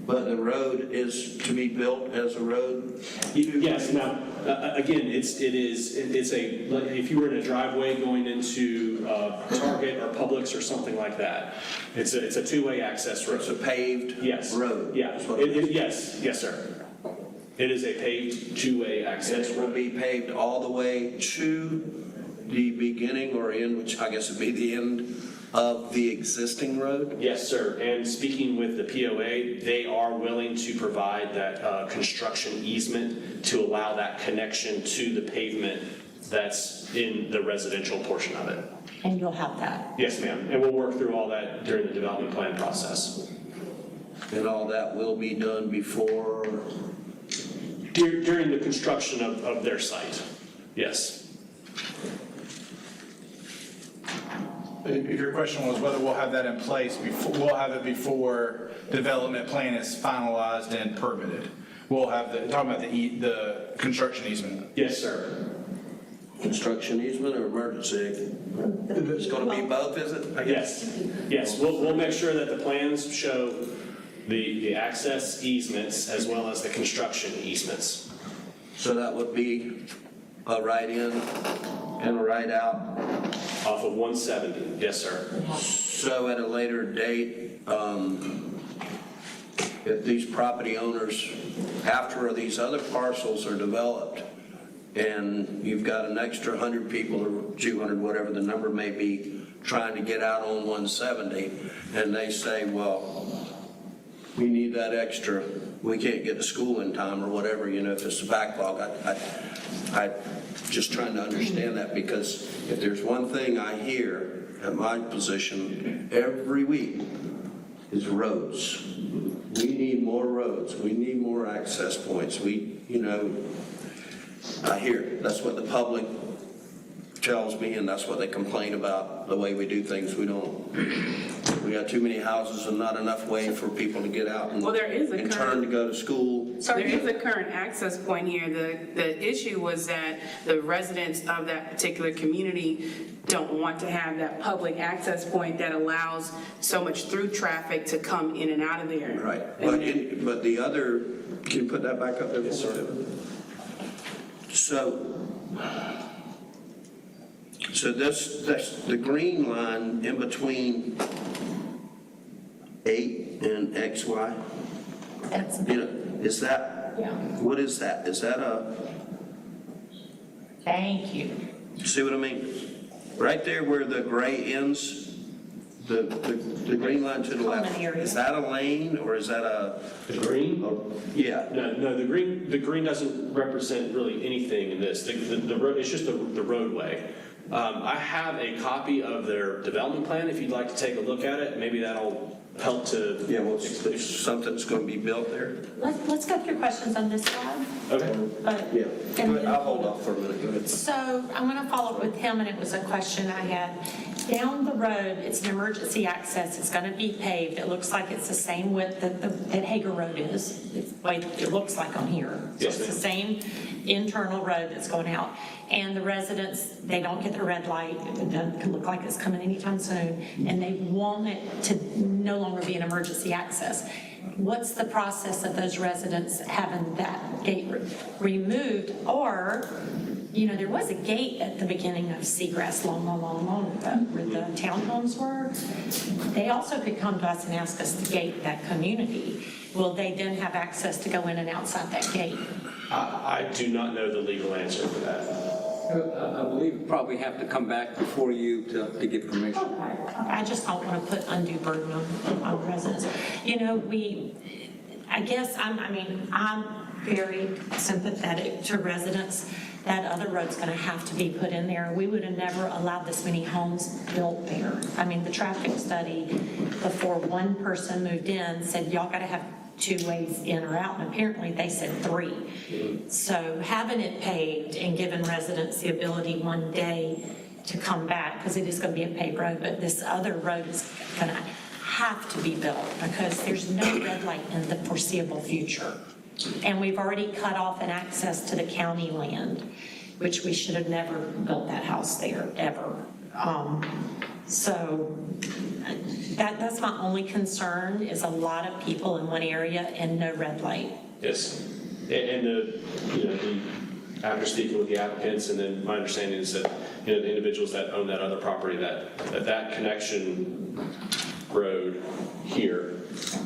But the road is to be built as a road? Yes. Now, again, it's if you were in a driveway going into Target or Publix or something like that, it's a two-way access road. It's a paved road? Yeah. Yes, sir. It is a paved two-way access And it will road. be paved all the way to the beginning or end, which I guess would be the end of the existing road? Yes, sir. And speaking with the POA, they are willing to provide that construction easement to allow that connection to the pavement that's in the residential portion of it. And you'll have that. Yes, ma'am. And we'll work through all that during the development plan process. And all that will be done before? During the construction of their site, yes. If your question was whether we'll have that in place, we'll have it before the development plan is finalized and permitted. We'll have talking about the construction easement. Yes, sir. Construction easement or emergency? It's going to be both, is it? I guess. Yes. We'll make sure that the plans show the access easements as well as the construction easements. So that would be a right in and a right out? Off of 170, yes, sir. So at a later date, if these property owners, after these other parcels are developed, and you've got an extra 100 people or 200, whatever the number may be, trying to get out on 170, and they say, well, we need that extra, we can't get to school in time or whatever, if it's a backlog. I just trying to understand that, because if there's one thing I hear at my position every week is roads. We need more roads. We need more access points. I hear it. That's what the public tells me, and that's what they complain about, the way we do things. We got too many houses and not enough way for people to get out and Well, there is a in current- turn to go to school. There is a current access point here. The issue was that the residents of that particular community don't want to have that public access point that allows so much through traffic to come in and out of there. Right, And but the other, can you put that back up there? Yes, sir. So that's the green line in between 8 and XY? That's, You know, is that, yeah. what is that? Is that Thank you. see what I mean? Right there where the gray ends, the green line to the left, Common area. is that a lane or is that a? The green? Yeah. No, the green doesn't represent really anything in this. The road, it's just the roadway. I have a copy of their development plan if you'd like to take a look at it. Maybe that'll help to. Yeah, well, if something's going to be built there. Let's go through questions on this slide. Okay. Yeah, And but I'll hold off for a minute. Go ahead. So I'm going to follow up with him, and it was a question I had. Down the road, it's an emergency access. It's going to be paved. It looks like it's the same width that Hager Road is. It's the way it looks like on here. So Yes, it's the ma'am. same internal road that's going out. And the residents, they don't get the red light. It doesn't look like it's coming anytime soon. And they want it to no longer be an emergency access. What's the process of those residents having that gate removed? Or, you know, there was a gate at the beginning of Seagrass long ago where the townhomes were. They also could come to us and ask us to gate that community. Will they then have access to go in and outside that gate? I do not know the legal answer for that. I believe you probably have to come back before you to get permission. I just don't want to put undue burden on residents. You know, I'm very sympathetic to residents. That other road's going to have to be put in there. We would have never allowed this many homes built there. I mean, the traffic study before one person moved in said, y'all got to have 2 ways in or out, and apparently they said 3. So having it paved and giving residents the ability one day to come back, because it is going to be a paved road, but this other road is going to have to be built because there's no red light in the foreseeable future. And we've already cut off an access to the county land, which we should have never built that house there, ever. So that's my only concern, is a lot of people in one area and no red light. Yes. And after speaking with the applicants, and then my understanding is that, you know, the individuals that own that other property, that connection road here.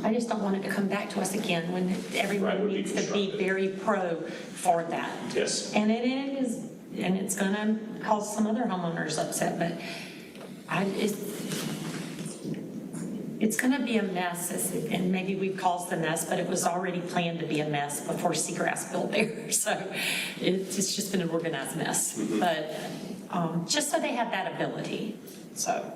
I just don't want it to come back to us again when everyone would be needs to be constructive. very pro for that. Yes. And it is, and it's going to cause some other homeowners upset, but it's going to be a mess, and maybe we've caused the mess, but it was already planned to be a mess before Seagrass built there. So it's just been an organized mess. But just so they have that ability. So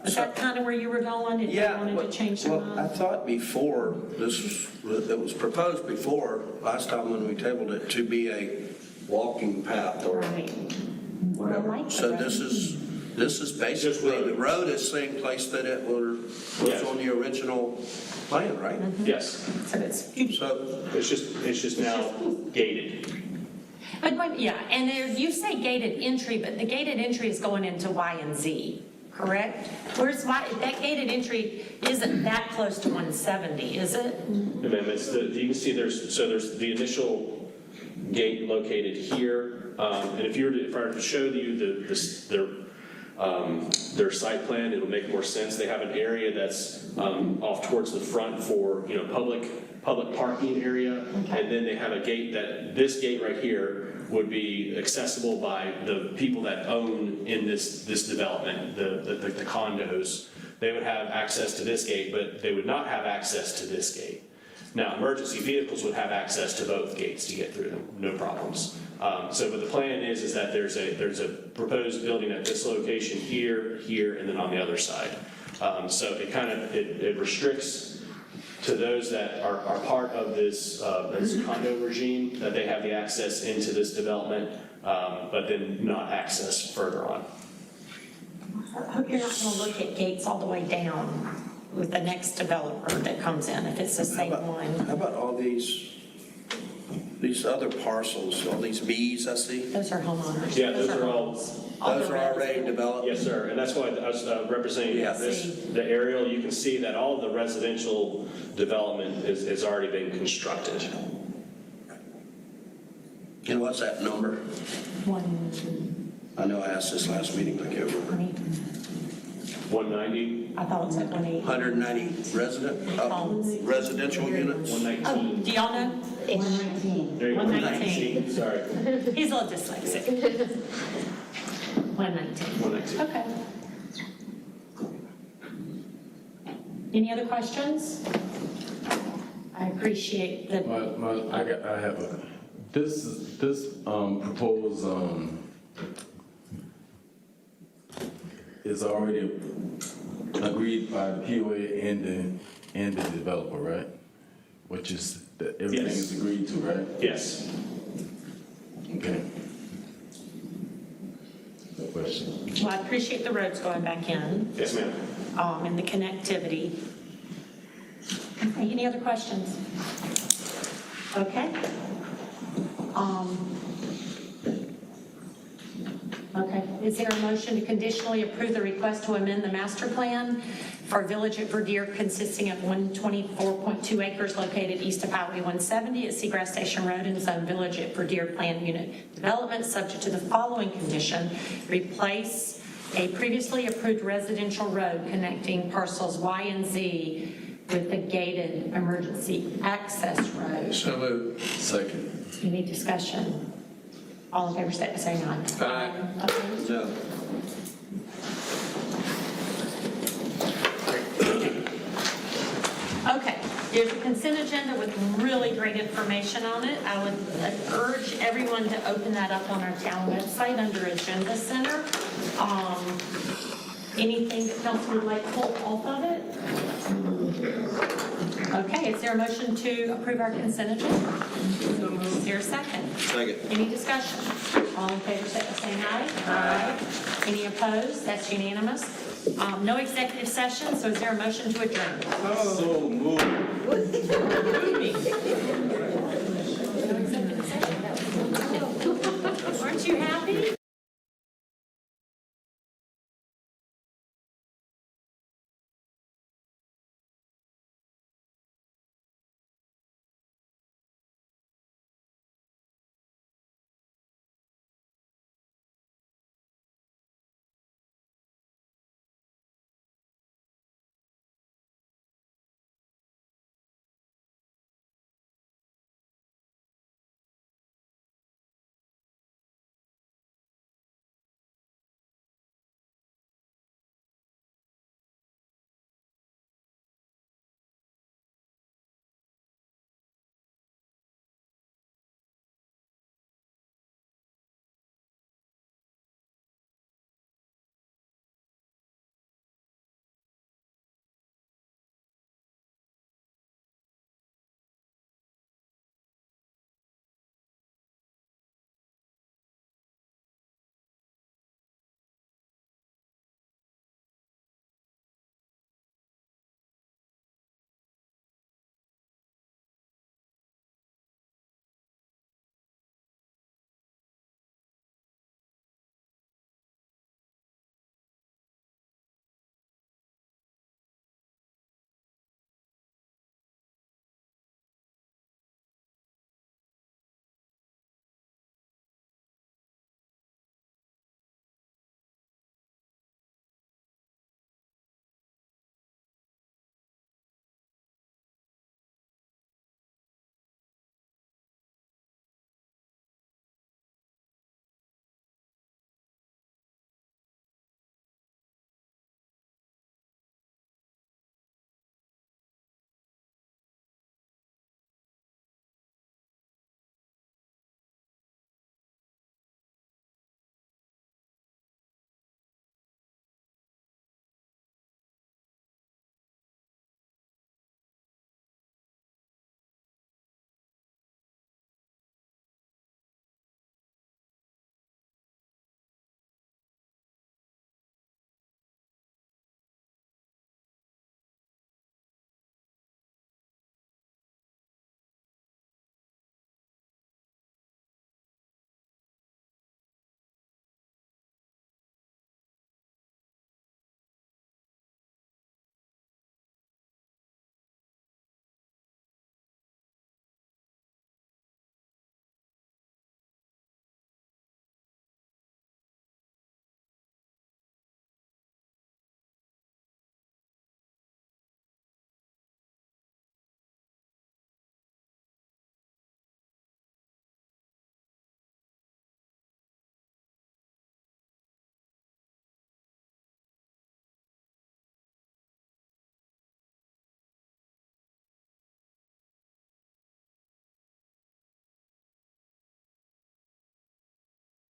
is that kind of where you were going? If you wanted to change their Well, mind? I thought before, it was proposed before, last time when we tabled it, to be a walking path or Right. whatever. I like the So road. this is basically, the road is the same place that it was Yes. on the original plan, right? Yes. So it's So, It's just now gated. But and you say gated entry, but the gated entry is going into Y and Z, correct? Where's that gated entry isn't that close to 170, is it? Amendments, you can see there's the initial gate located here. And if I were to show you their site plan, it'll make more sense. They have an area that's off towards the front for, you know, public parking area. And then they have a gate this gate right here would be accessible by the people that own in this development, the condos. They would have access to this gate, but they would not have access to this gate. Now, emergency vehicles would have access to both gates to get through them, no problems. But the plan is that there's a proposed building at this location here, and then on the other side. So it restricts to those that are part of this condo regime, that they have the access into this development. but then not access further on. I hope you're not going to look at gates all the way down with the next developer that comes in, if it's the same one. How about all these other parcels, all these Bs I see? Those are homeowners. Yeah, those are all, Those are already developed? yes, sir, and that's why I was representing Yeah. the aerial. You can see that all the residential development is already being constructed. And what's that number? 120. I know I asked this last meeting, but I can't remember. 190, I thought it said 180. 190 residential units? 119. Oh, do y'all know? 119. There you go. 119. Sorry, He's a little dyslexic. 119. 119. Okay. Any other questions? I appreciate the, I have a, this proposed, is already agreed by the POA and the developer, right? Which is, that everything Yes. is agreed to, right? Yes. Okay. No question. well, I appreciate the roads going back in, Yes, ma'am. and the connectivity. Okay, any other questions? Okay. Okay, is there a motion to conditionally approve the request to amend the master plan for Village at Verdier consisting of 124.2 acres located east of Highway 170 at Seagrass Station Road and zone Village at Verdier Plan Unit Development, subject to the following condition: replace a previously approved residential road connecting parcels Y and Z with a gated emergency access road. So moved. Second. Any discussion? All in favor, say aye. Aye. Opposed? No. Okay, there's a consent agenda with really great information on it. I would urge everyone to open that up on our town website under Agenda Center. Anything that council would like pulled off of it? Okay, is there a motion to approve our consent agenda? Is there a second? Second. Any discussion? All in favor, say aye. Aye. Any opposed? That's unanimous. No executive session, so is there a motion to adjourn? So moved. Aren't you happy?